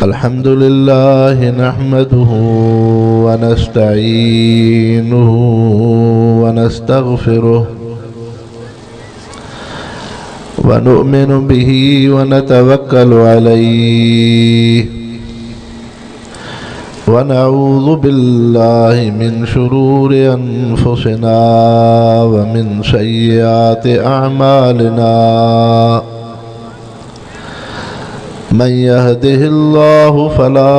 अल्हम्दुलिल्लाह नहमदुहु व नस्तईनुहु व नस्तगफिरुहु व नु'मिनु बिही व नतवक्कलु अलैहि व नऊज़ु बिल्लाहि मिन शुरूरि अनफुसिना व मिन सय्यिआति अअमालिना मन यहदिहिल्लाहु फला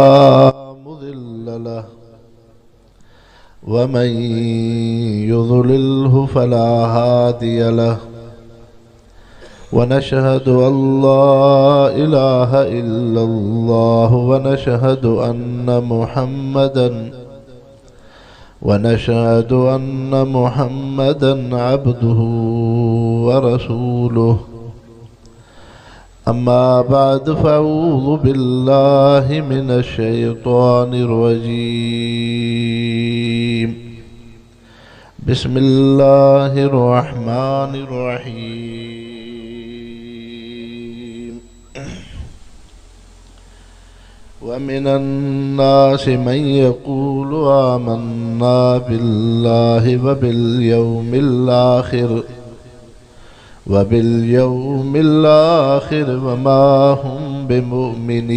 मुदिल्ल लहु व मन युद्लिल्हु फला हादिय लहु व नशहदु अल्ला इलाहा इल्लल्लाहु व नशहदु अन्ना मुहम्मदन अब्दुहु व रसूलुहु अम्मा बाद फ़अऊज़ु बिल्लाहि मिनश शैतानिर रजीम बिस्मिल्लाहिर रहमानिर रहीम व मिनन नासि मन यक़ूलु आमन्ना बिल्लाहि व बिल यौमिल आखिर वबिल आखिर वमा हुम बिमुमिनीन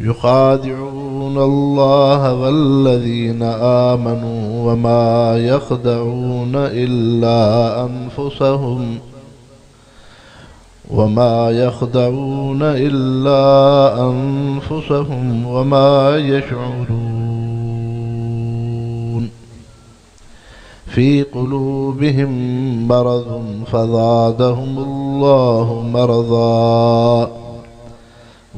युखादिऊन अल्लाह वल्लज़ीना आमनू वमा यख़दऊन इल्ला अनफुसहुम वमा यशऊरून फ़ी क़ुलूबिहिम मरज़ुन फ़ज़ादहुमुल्लाहु मरज़ा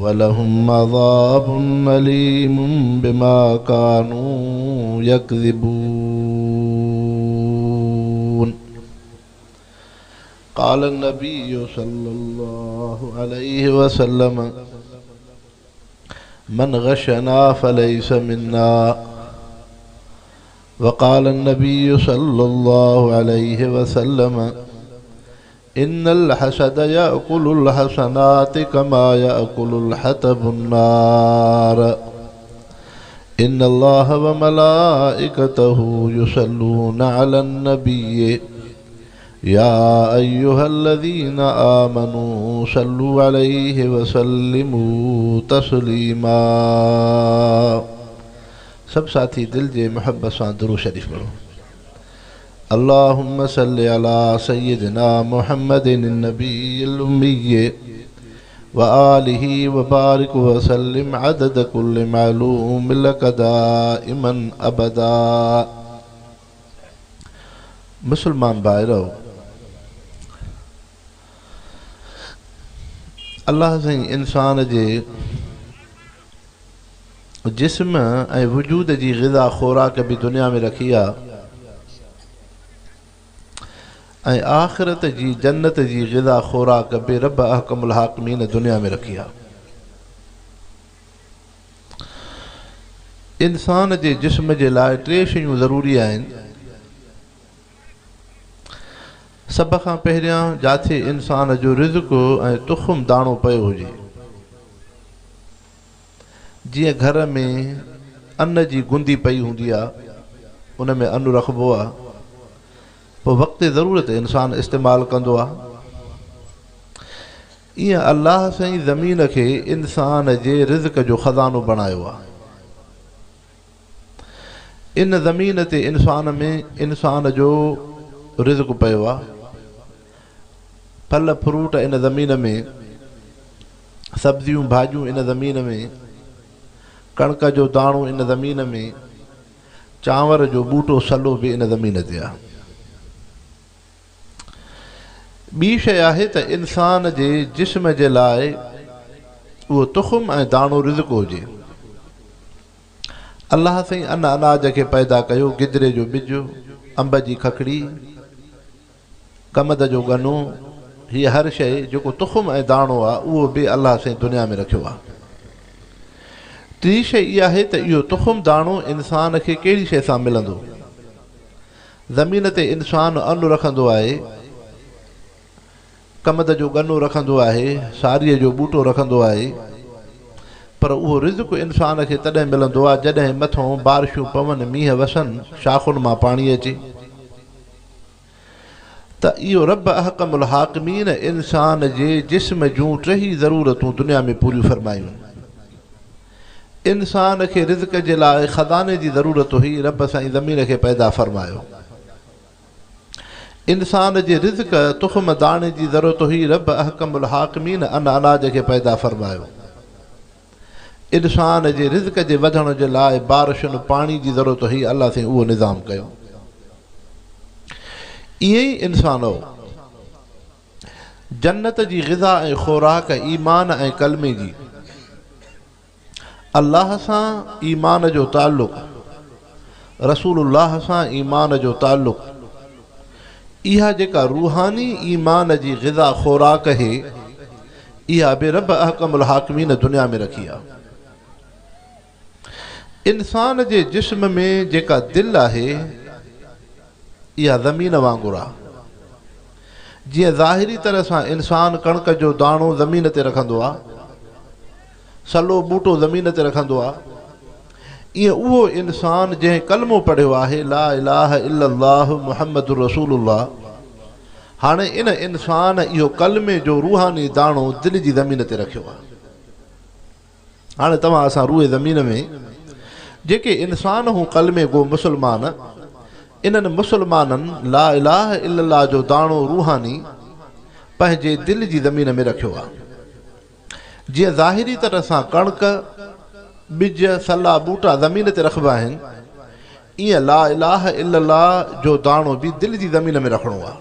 वलहुम अज़ाबुन अलीमुन बिमा कानू यकज़िबून क़ाल नबिय्यु सल्लल्लाहु अलैहि वसल्लम मन गशना फ़लैस मिन्ना वक़ाल नबिय्यु सल्लल्लाहु अलैहि वसल्लम इन्नल हसद यअकुलुल हसनाति कमा यअकुलुल हतबुन नार इन्नल्लाह व मलाइकतहु युसल्लूना अलन नबिय्य या अय्युहल्लज़ीना आमनू सल्लु अलैहि व सल्लिमू तस्लीमा। सब साथी दिल जे मोहब्बत सां दुरूद शरीफ पढ़ो। अल्लाहुम्मा सल्लि अला सय्यिदिना मुहम्मदिन नबिय्यिल उम्मिय्य व आलिहि व बारिक व सल्लिम अदद कुल्लि मालूम लक दाइमन अबदा। मुसलमान भाइरो, अल्लाह साईं इंसान जे जिस्म ऐं वजूद जी ग़िज़ा ख़ुराक बि दुनिया में रखी आहे ऐं आख़िरत जी जन्नत जी ग़िज़ा ख़ुराक बि रब अहकमुल हाकिमीन दुनिया में रखी आहे। इंसान जे जिस्म जे लाइ टे शयूं ज़रूरी आहिनि। सभ खां पहिरियां जिथे इंसान जो रिज़्क़ ऐं तुख़ुम दाणो पियो हुजे। जीअं घर में अन्न जी गुंदी पई हूंदी आहे, उन में अन्न रखिबो आहे, पोइ वक़्ति ज़रूरत इंसान इस्तेमालु कंदो आहे। ईअं अल्लाह साईं ज़मीन खे इंसान जे रिज़्क़ जो ख़ज़ानो बणायो आहे। इन ज़मीन ते इंसान जो रिज़्क़ पियो आहे। फल फ्रूट इन ज़मीन में, सब्जियूं भाॼियूं इन ज़मीन में, कणक जो दाणो इन ज़मीन में, चांवर जो बूटो सलो बि इन ज़मीन ते आहे। ॿी शइ आहे त इंसान जे जिस्म जे लाइ उहो तुख़ुम ऐं दाणो रिज़्क़ हुजे। अल्लाह साईं अन अनाज खे पैदा कयो, गिजरे जो ॿिज, अंब जी खखड़ी, कमद जो गनो, हीअ हर शइ जेको तुख़ुम ऐं दाणो आहे उहो बि अल्लाह साईं दुनिया में रखियो आहे। टी शइ इहा आहे त इहो तुख़ुम दाणो इंसान खे कहिड़ी शइ सां मिलंदो। ज़मीन ते इंसान अन्न रखंदो आहे कमद जो गन्नो रखंदो आहे, सारीअ जो बूटो रखंदो आहे, पर उहो रिज़्क़ इंसान खे तॾहिं मिलंदो आहे जॾहिं मथां बारिशूं पवनि, मींहं वसनि, शाख़ुनि मां पाणी अचे। त इहो रब अहकमुल हाकिमीन इंसान जे जिस्म जूं टही ज़रूरतूं दुनिया में पूरियूं फरमायूं। इंसान खे रिज़्क़ जे लाइ ख़ज़ाने जी ज़रूरत हुई, रब साईं ज़मीन खे पैदा फरमायो। इंसान जे रिज़्क़ तुख़्म दाणे जी ज़रूरत हुई, रब अहकमुल हाकिमीन अनाज खे पैदा फरमायो। इंसान जे रिज़्क़ जे वधण जे लाइ बारिशुनि पाणी जी ज़रूरत हुई, अलाह साईं उहो निज़ाम कयो। ईअं ई इंसानो जन्नत जी ग़िज़ा ऐं ख़ुराक ईमान ऐं कलमे जी, अल्लाह सां ईमान जो ताल्लुक़, रसूलुल्लाह सां ईमान जो ताल्लुक़, इहा जेका रूहानी ईमान जी ग़िज़ा ख़ुराक है, इहा बि रब अहकमुल हाकिमीन दुनिया में रखी आहे। इंसान जे जिस्म में जेका दिलि आहे, इहा ज़मीन वांगुरु आहे। जीअं ज़ाहिरी तरह सां इंसान कणक जो दाणो ज़मीन ते रखंदो आहे, सलो बूटो ज़मीन ते रखंदो आहे, ईअं उहो इंसान जंहिं कलमो पढ़ियो आहे, ला इलाहा इल्लल्लाह मुहम्मदुर रसूलुल्लाह, हाणे इन इंसान इहो कलमे जो रूहानी दाणो दिलि जी ज़मीन ते रखियो आहे। हाणे तव्हां असां रूए ज़मीन में जेके इंसान हू कलमे गो मुसलमान, इन्हनि मुसलमाननि ला इलाहा इल्लल्लाह जो दाणो रूहानी पंहिंजे दिलि जी ज़मीन में रखियो आहे। जीअं ज़ाहिरी तरह सां कणक, ॿिज, सला बूटा ज़मीन ते रखिबा आहिनि, ईअं ला इलाहा इल्लल्लाह जो दाणो बि दिलि जी ज़मीन में रखिणो आहे।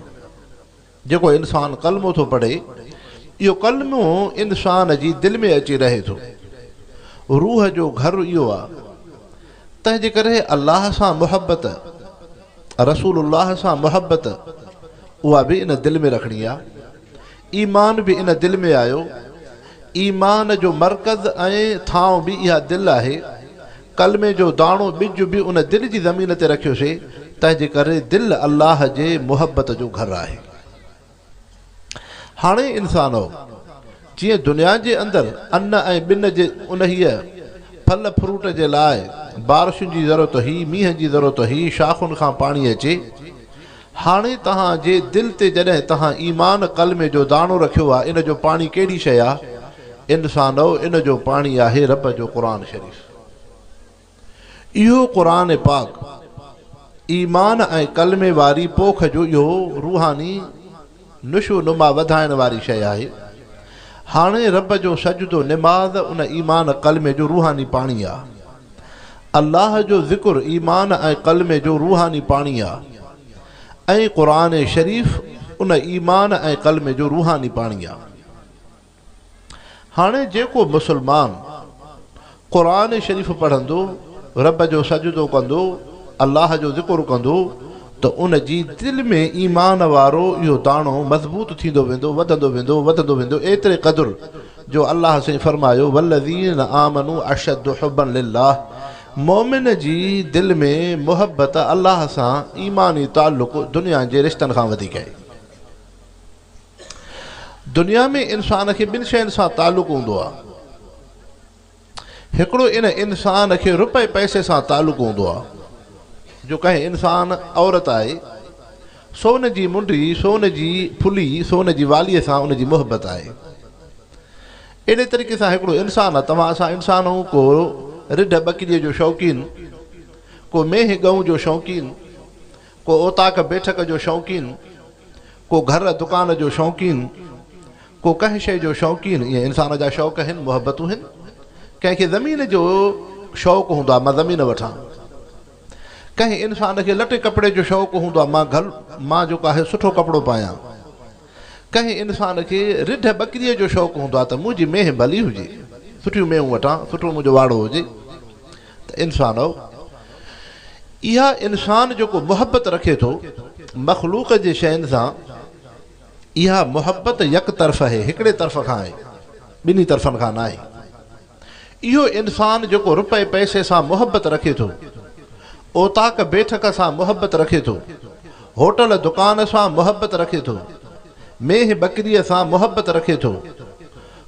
जेको इंसान कलमो थो पढ़े, इहो कलमो इंसान जी दिलि में अची रहे थो। रूह जो घर इहो आहे। तंहिंजे करे अल्लाह सां मुहबत, रसूलुल्लाह सां मुहबत, उहा बि इन दिलि में रखणी आहे। ईमान बि इन दिलि में आयो। ईमान जो मरकज़ ऐं थांव बि इहा दिलि आहे। कलमे जो दाणो ॿिज बि उन दिलि जी ज़मीन ते रखियोसीं। तंहिंजे करे दिलि अल्लाह जे मुहबत जो घरु आहे। हाणे इंसानो जीअं दुनिया जे अंदरि अन्न ऐं ॿिन जे उनहीअ फल फ्रूट जे लाइ बारिशुनि जी ज़रूरत हुई, मींहं जी ज़रूरत हुई, शाख़ुनि खां पाणी अचे, हाणे तव्हांजे दिलि ते जॾहिं तव्हां ईमान कलमे जो दाणो रखियो आहे, इन जो पाणी कहिड़ी शइ आहे? इंसानो, इन जो पाणी आहे रब जो क़ुरान शरीफ़। इहो क़ुरान पाक ईमान ऐं कलमे वारी पोख जो इहो रूहानी नुशो नुमा वधाइण वारी शइ आहे। हाणे रब जो सजदो निमाज़ उन ईमान कलमे जो रूहानी पाणी आहे। अल्लाह जो ज़िक्र ईमान ऐं कलमे जो रूहानी पाणी आहे। ऐं क़ुरान शरीफ़ उन ईमान ऐं कलमे जो रूहानी पाणी आहे। हाणे जेको मुसलमान क़ुरान शरीफ़ पढ़ंदो, रब जो सजदो कंदो, अल्लाह जो ज़िक्र कंदो, त उन जी दिलि में ईमान वारो इहो दाणो मज़बूत थींदो वेंदो, वधंदो वेंदो, वधंदो वेंदो, एतिरे क़दुरु जो अल्लाह साईं फरमायो, वल्लज़ीन आमनू अशद्दु हुब्बन लिल्लाह, मोमिन जी दिलि में मुहबत अल्लाह सां ईमानी ताल्लुक़ दुनिया जे रिश्तनि खां वधीक आहे। दुनिया में इंसान खे ॿिनि शयुनि सां ताल्लुक़ हूंदो आहे। हिकिड़ो इन इंसान खे रुपए पैसे सां ताल्लुक़ हूंदो आहे। जो कंहिं इंसान औरत आहे, सोन जी मुंडी, सोन जी फुली, सोन जी वालीअ सां उन जी मुहबत आहे। अहिड़े तरीक़े सां हिकिड़ो इंसानु आहे। तव्हां असां इंसान आहियूं, को रिढ बकरीअ जो शौक़ीन, को मेह गऊं जो शौक़ीन, को ओताक बैठक जो शौक़ीन, को घर दुकान जो शौक़ीन, को कंहिं शइ जो शौक़ीन। इहे इंसान जा शौक़ आहिनि, मुहबतूं आहिनि। कंहिंखे ज़मीन जो शौक़ु हूंदो आहे, मां ज़मीन वठां। कंहिं इंसान खे लटे कपिड़े जो शौक़ु हूंदो आहे, मां जेको आहे सुठो कपिड़ो पायां। कंहिं इंसान खे रिढ बकरीअ जो शौक़ु हूंदो आहे, त मुंहिंजी मेह भली हुजे, सुठियूं मेहूं वठां, सुठो मुंहिंजो वाड़ो हुजे। त इंसान इहा इंसान जेको मुहबत रखे थो मख़लूक़ जे शयुनि सां, इहा मुहबत यक तरफ़ आहे, हिकिड़े तरफ़ खां आहे, ॿिन्ही तरफ़नि खां न आहे। इहो इंसान जेको रुपए पैसे सां मुहबत रखे थो, ओताक बैठक सां मुहबत रखे थो, होटल दुकान सां मुहबत रखे थो, मेह बकरीअ सां मुहबत रखे थो,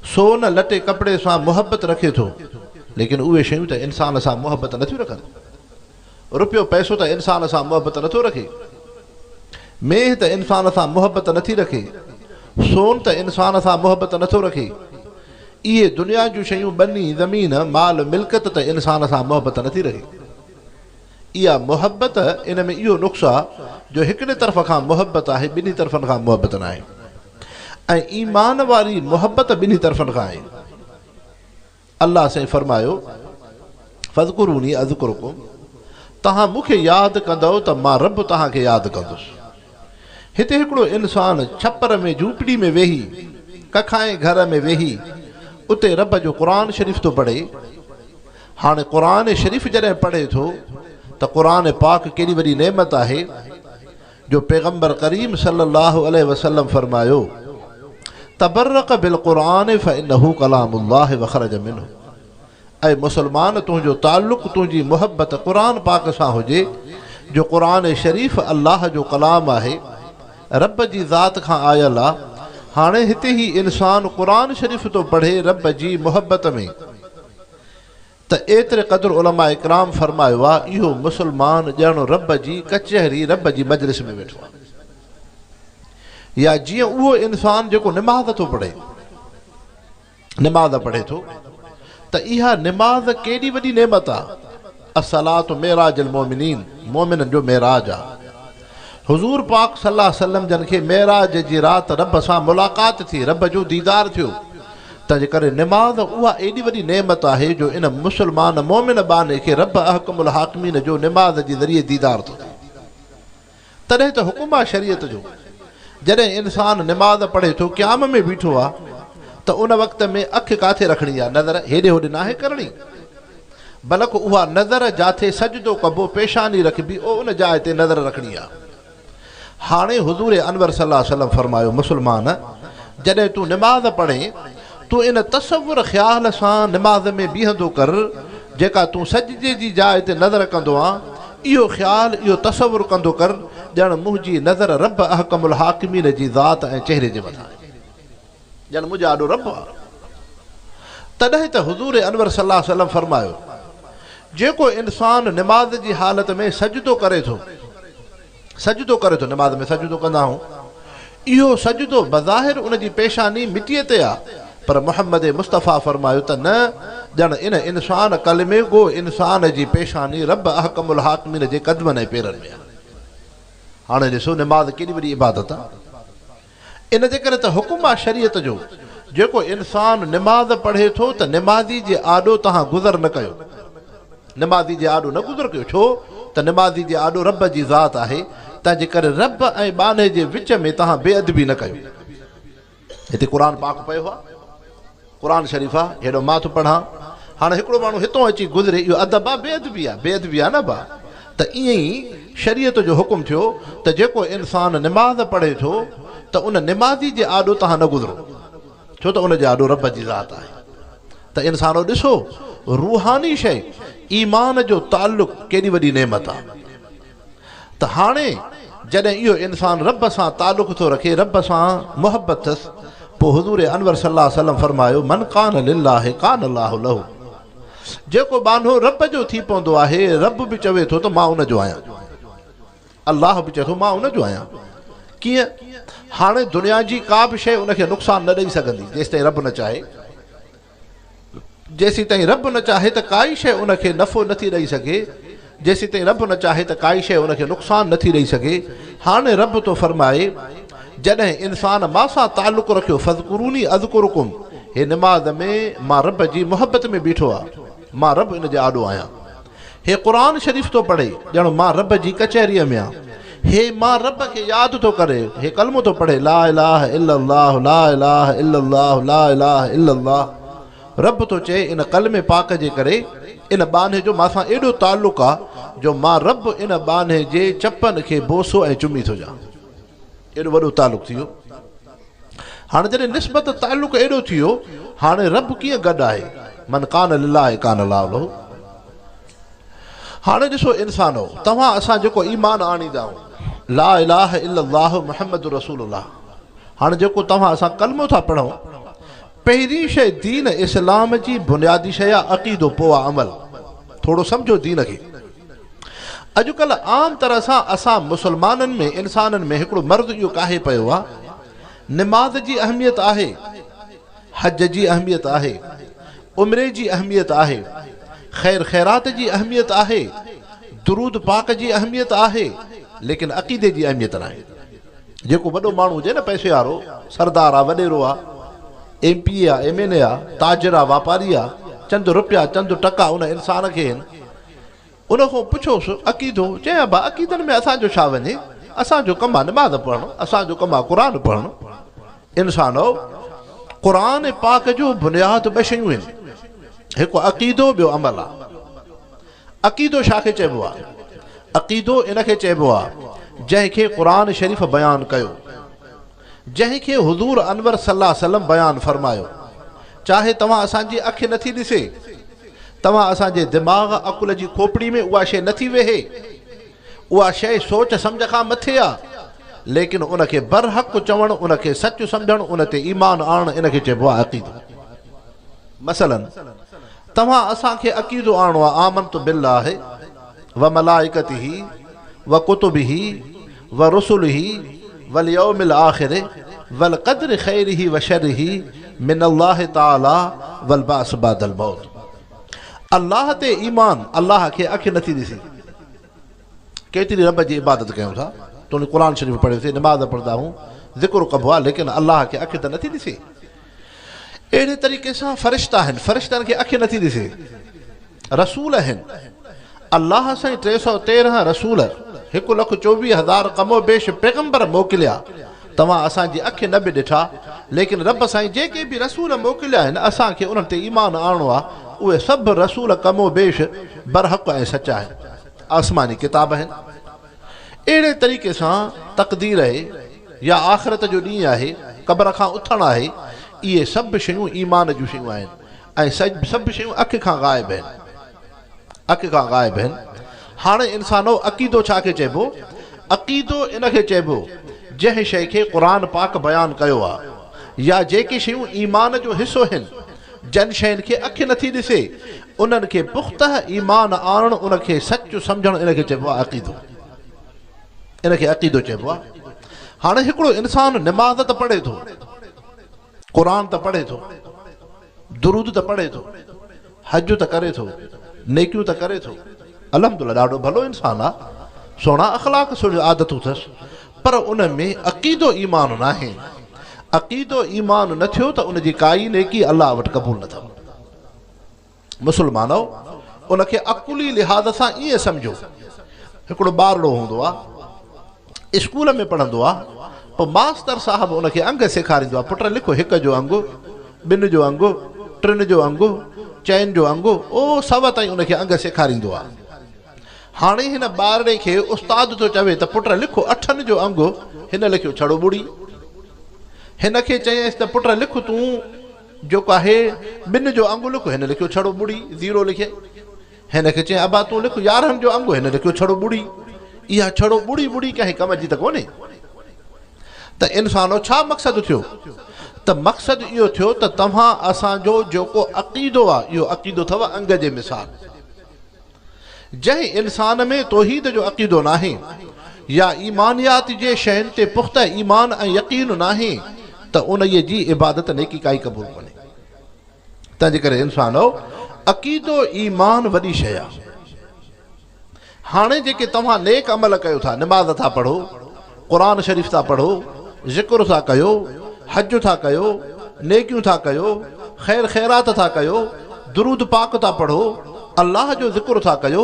सोन लटे कपिड़े सां मुहबत रखे थो, लेकिन उहे शयूं त इंसान सां मुहबत नथियूं रखनि। रुपयो पैसो त इंसान सां मुहबत नथो रखे, मेह त इंसान सां मुहबत नथी रखे, सोन त इंसान सां मुहबत नथो रखे। इहे दुनिया जूं शयूं बनी ज़मीन माल मिल्कत त इंसान सां मुहबत नथी रखे। इहा मुहबत, इन में इहो नुक़्स आहे जो हिकिड़े तरफ़ खां मुहबत आहे, ॿिन्ही तरफ़नि खां मुहबत न आहे। ऐं ईमान वारी मुहबत ॿिन्ही तरफ़नि खां आहे। अल्लाह साईं फरमायो फ़ज़कुरूनी अज़कुरुकुम, तव्हां मूंखे यादि कंदव त मां रब तव्हांखे यादि कंदुसि। हिते हिकिड़ो इंसानु छपर में झूपड़ी में वेही, कखाए घर में वेही, उते रब जो क़ुर शरीफ़ थो पढ़े। हाणे क़ुर शरीफ़ जॾहिं पढ़े थो त क़ुर पाक केॾी वॾी नेमत आहे जो पैगम्बर करीम सल्लल्लाहु अलैहि वसल्लम फरमायो तबर्रक बिल क़ुरान फ़इन्नहु कलामुल्लाह व ख़रज मिन्हु। ऐं मुसलमान, तुंहिंजो ताल्लुक़, तुंहिंजी मुहबत क़ुर पाक सां हुजे जो क़ुर शरीफ़ अल्लाह जो कलाम आहे, रब जी ज़ात खां आयल आहे। हाणे हिते ई इंसानु क़ुर शरीफ़ थो पढ़े रब जी मुहबत में, त एतिरे क़दुरु उलमा इकराम फरमायो आहे इहो मुसलमान ॼण रब जी कचहरी, रब जी मजलिस में वेठो आहे। या जीअं उहो इंसानु जेको निमाज़ थो पढ़े, निमाज़ पढ़े थो, त इहा निमाज़ केॾी वॾी नेमत आहे। अस्सलातु मेराजुल मोमिनीन, मोमिननि जो मेराज आहे। हुज़ूर पाक सल्लल्लाहु अलैहि वसल्लम जन खे मेराज जी राति रब सां मुलाक़ात थी, रब जो दीदार थियो। तंहिंजे करे निमाज़ उहा एॾी वॾी नेमत आहे जो इन मुसलमान मोमिन बाने खे रब अहकमुल हाकिमीन जो निमाज़ जे ज़रिए दीदार थो थिए। तॾहिं त हुकुम आहे शरीयत जो, जॾहिं इंसानु निमाज़ पढ़े थो, क़याम में बीठो आहे, त उन वक़्त में अखि काथे रखणी आहे? नज़र हेॾे होॾे नाहे करणी, बल्कि उहा नज़र जाथे सजदो कबो, पेशानी रखबी, उन जाइ ते नज़र रखणी आहे। हाणे हुज़ूर अनवर सल्लल्लाहु अलैहि वसल्लम फरमायो मुसलमान, जॾहिं तूं निमाज़ पढ़े, तूं इन तसव्वुर ख़्याल सां निमाज़ में बीहंदो कर जेका तूं सजदे जी जाइ ते नज़र कंदो आहे। इहो ख़्याल, इहो तसव्वुर कंदो कर ॼण मुंहिंजी नज़र रब अहकमुल हाकिमीन जी ज़ात ऐं चहिरे जे मथां आहे, ॼण मुंहिंजो आॾो रब आहे। तॾहिं त हुज़ूर अनवर सल्लल्लाहु अलैहि वसल्लम फरमायो जेको इंसानु निमाज़ जी हालत में सजदो करे थो, सजदो करे थो, निमाज़ में सजदो कंदा आहियूं, इहो सजदो बज़ाहिर उन जी पेशानी मिटीअ ते आहे, पर मुहम्मद मुस्तफ़ा फरमायो त न, ॼण इन इंसान कलमे गो इंसान जी पेशानी रब अहकमुल हाकिमीन जे क़दमनि ऐं पेरनि में आहे। हाणे ॾिसो निमाज़ केॾी वॾी इबादत आहे। इन जे करे त हुकुम आहे शरीयत जो, जेको इंसानु निमाज़ पढ़े थो त निमाज़ी जे आॾो तव्हां गुज़र न कयो, निमाज़ी जे आॾो न गुज़र कयो। छो त निमाज़ी जे आॾो रब जी ज़ात आहे, तंहिंजे करे रब ऐं बाने जे विच में तव्हां बेअदबी न कयो। हिते क़ुर पाक पियो आहे, क़ुर शरीफ़ आहे, हेॾो मां थो पढ़ां, हाणे हिकिड़ो माण्हू हितां अची गुज़रे, इहो अदब आहे, बेअदबी आहे, बेअदबी आहे न बा। त ईअं ई शरीयत जो हुकुम थियो त जेको इंसानु निमाज़ पढ़े थो त उन निमाज़ी जे आॾो तव्हां न गुज़रो, छो त उन जे आॾो रब जी ज़ात आहे। त इंसानो ॾिसो रूहानी शइ, ईमान जो ताल्लुक़ केॾी वॾी नेमत आहे। त हाणे जॾहिं इहो इंसानु रब सां ताल्लुक़ थो रखे, रब सां मुहबत अथसि, पोइ हुज़ूर अनवर सल्लल्लाहु अलैहि वसल्लम फरमायो मन कान लिल्लाहि कान अल्लाहु लहू। जेको बानो रब जो थी पवंदो आहे, रब बि चवे थो त मां उन जो आहियां, अल्लाह बि चए थो मां उन जो आहियां। कीअं? हाणे दुनिया जी का बि शइ उनखे नुक़सान न ॾेई सघंदी जेसि ताईं रब न चाहे। जेसि ताईं रब न चाहे त काई शइ उनखे नफ़ो नथी ॾेई सघे, जेसि ताईं रब न चाहे त काई शइ उनखे नुक़सान नथी ॾेई सघे। हाणे रब थो फरमाए जॾहिं इंसानु मां सां ताल्लुक़ रखियो, फ़ज़कुरूनी अज़कुरुकुम, हे निमाज़ में मां रब जी मुहबत में बीठो आहे, मां रब इन जे आॾो आहियां। हे क़ुर शरीफ़ थो पढ़े ॼण मां रब जी कचहरीअ में आहियां। हे मां रब खे यादि थो करे, हे कलमो थो पढ़े ला इलाहा इल्लल्लाह, ला इलाहा इल्लल्लाह, ला इलाहा इल्लल्लाह। रब थो चए इन कलमे पाक जे करे, इन बाने जो मां सां एॾो ताल्लुक़ आहे जो मां रब इन बाने जे चपनि खे बोसो ऐं चुमी थो ॾियां। एॾो वॾो ताल्लुक़ थी वियो। हाणे जॾहिं निस्बत ताल्लुक़ एॾो थी वियो, हाणे रब कीअं गॾु आहे? मन कान लिल्लाहि कान अल्लाहु लहू। हाणे ॾिसो इंसानो, तव्हां असां जेको ईमान आणींदा आहियूं, ला इलाहा इल्लल्लाह मुहम्मद रसूलुल्लाह, हाणे जेको तव्हां असां कलमो था पढ़ूं, पहिरीं शइ दीन इस्लाम जी बुनियादी शइ आहे अक़ीदो, पोइ आहे अमल। थोरो सम्झो दीन खे। अॼुकल्ह आम तरह सां असां मुस्लमाननि में, इंसाननि में हिकिड़ो मर्ज़ इहो काहे पियो आहे, निमाज़ जी अहमियत आहे, हज जी अहमियत आहे, उम्रे जी अहमियत आहे, ख़ैर ख़ैरात जी अहमियत आहे, दुरूद पाक जी अहमियत आहे, लेकिन अक़ीदे जी अहमियत न आहे। जेको वॾो माण्हू हुजे न, पैसे वारो, सरदार आहे, वॾेरो आहे, MP आहे, MNA आहे, ताजिर आहे, वापारी आहे, चंद रुपया चंद टका उन इंसान खे आहिनि, उन खां पुछोसि अक़ीदो, चए भा अक़ीदनि में असांजो छा वञे, असांजो कमु आहे निमाज़ पढ़णु, असांजो कमु आहे क़ुर पढ़णु। इंसानो क़ुर पाक जो बुनियाद ॿ शयूं आहिनि, हिकु अक़ीदो, ॿियो अमल आहे। अक़ीदो छा खे चइबो आहे? अक़ीदो इन खे चइबो आहे जंहिंखे क़ुर शरीफ़ बयानु कयो, जंहिंखे हुज़ूर अनवर सल्लल्लाहु अलैहि वसल्लम बयानु फरमायो। चाहे तव्हां असांजी अखि नथी ॾिसे, तव्हां असांजे दिमाग़ अकुल जी खोपड़ी में उहा शइ नथी वेहे, उहा शइ सोच सम्झ खां मथे आहे, लेकिन उनखे बरहक़ चवणु, उनखे सच सम्झणु, उन ते ईमान आणणु, इनखे चइबो आहे अक़ीदो। मसलन तव्हां असांखे अक़ीदो आणणो आहे आमनतु बिल्लाहि व मलाइकतिही व कुतुबिही व रुसुलिही वल यौमिल आखिर वल क़द्र ख़ैरिही व शर्रिही मिनल्लाहि ताला वल बास बादल मौत। अल्लाह ते ईमान, अल्लाह खे अखि नथी ॾिसी, केतिरी रब जी इबादत कयूं था, तुंहिंजो क़ुर शरीफ़ पढ़ियोसीं, निमाज़ पढ़ंदा आहियूं, ज़िक्र कबो आहे, लेकिन अल्लाह खे अखि त नथी ॾिसे। अहिड़े तरीक़े सां फ़रिश्ता आहिनि, फ़रिश्तनि खे अखि नथी ॾिसे। रसूल आहिनि, अल्लाह साईं 313 रसूल, 1,24,000 कमो बेश पैगंबर मोकिलिया। तव्हां असांजी अखि न बि ॾिठा, लेकिन रब साईं जेके बि रसूल मोकिलिया आहिनि, असांखे उन्हनि ते ईमान आणणो आहे। उहे सभु रसूल कमो बेश बरहक़ ऐं सचा आहिनि, आसमानी किताब आहिनि। अहिड़े तरीक़े सां तक़दीर आहे या आख़िरत जो ॾींहुं आहे, क़ब्र खां उथणु आहे, इहे सभु शयूं ईमान जूं शयूं आहिनि, ऐं सभु शयूं अखि खां ग़ाइब आहिनि, अखि खां ग़ाइब आहिनि। हाणे इंसानो अक़ीदो छा खे चइबो? अक़ीदो इन खे चइबो जंहिं शइ खे क़ुर पाक बयानु कयो आहे, या जेके शयूं ईमान जो हिसो आहिनि, जन शयुनि खे अखि नथी ॾिसे, उन्हनि खे पुख़्ता ईमान आणणु, उनखे सच सम्झणु, इनखे चइबो आहे अक़ीदो। इनखे अक़ीदो चइबो आहे। हाणे हिकिड़ो इंसानु निमाज़ त पढ़े थो, क़ुर त पढ़े थो, दुरूद त पढ़े थो, हज त करे थो, नेकियूं त करे थो, अल्हम्दुलिल्लाह ॾाढो भलो इंसानु आहे, सुहिणा अख़लाक, सुहिणियूं आदतूं अथसि, पर उन में अक़ीदो ईमान न आहे। अक़ीदो ईमान न थियो त उनजी काई नेकी अल्लाह वटि क़बूल न थिए। मुस्लमानो उनखे अकुली लिहाज़ सां ईअं सम्झो, हिकिड़ो ॿारड़ो हूंदो आहे, स्कूल में पढ़ंदो आहे, पोइ मास्तर साहिबु उनखे अंग सेखारींदो आहे, पुट लिखो 1 जो अंगु, 2 जो अंगु, 3 जो अंगु, 4 जो अंगु, ओ 100 ताईं उनखे अंग सेखारींदो आहे। हाणे हिन ॿारड़े खे उस्ताद थो चवे त पुट लिखो 8 जो अंगु, हिन लिखियो छड़ो ॿुड़ी। हिन खे चयईंसि त पुट लिख तूं जेको आहे 2 जो अंगु लिखो, हिन लिखियो छड़ो ॿुड़ी, 0 लिखे। हिन खे चयईं अबा तूं लिख 11 जो अंगु, हिन लिखियो छड़ो ॿुड़ी। इहा छड़ो ॿुड़ी ॿुड़ी कंहिं कम जी त कोन्हे। त इंसानो छा मक़सदु थियो? त मक़सदु इहो थियो त तव्हां असांजो जेको अक़ीदो आहे, इहो अक़ीदो अथव अंग जे मिसाल। जंहिं इंसान में तौहीद जो अक़ीदो नाहे, या ईमानियात जे शयुनि ते पुख़्ता ईमान ऐं यक़ीन नाहे, त उन जी इबादत नेकी काई क़बूल कोन्हे। तंहिंजे करे इंसानो अक़ीदो ईमान वॾी शइ आहे। हाणे जेके तव्हां नेक अमल कयो था, निमाज़ था पढ़ो, क़ुर शरीफ़ था पढ़ो, ज़िक्र था कयो, हज था कयो, नेकियूं था कयो, ख़ैर ख़ैरात था कयो, दुरूद पाक था पढ़ो, अल्लाह जो ज़िक्र था कयो,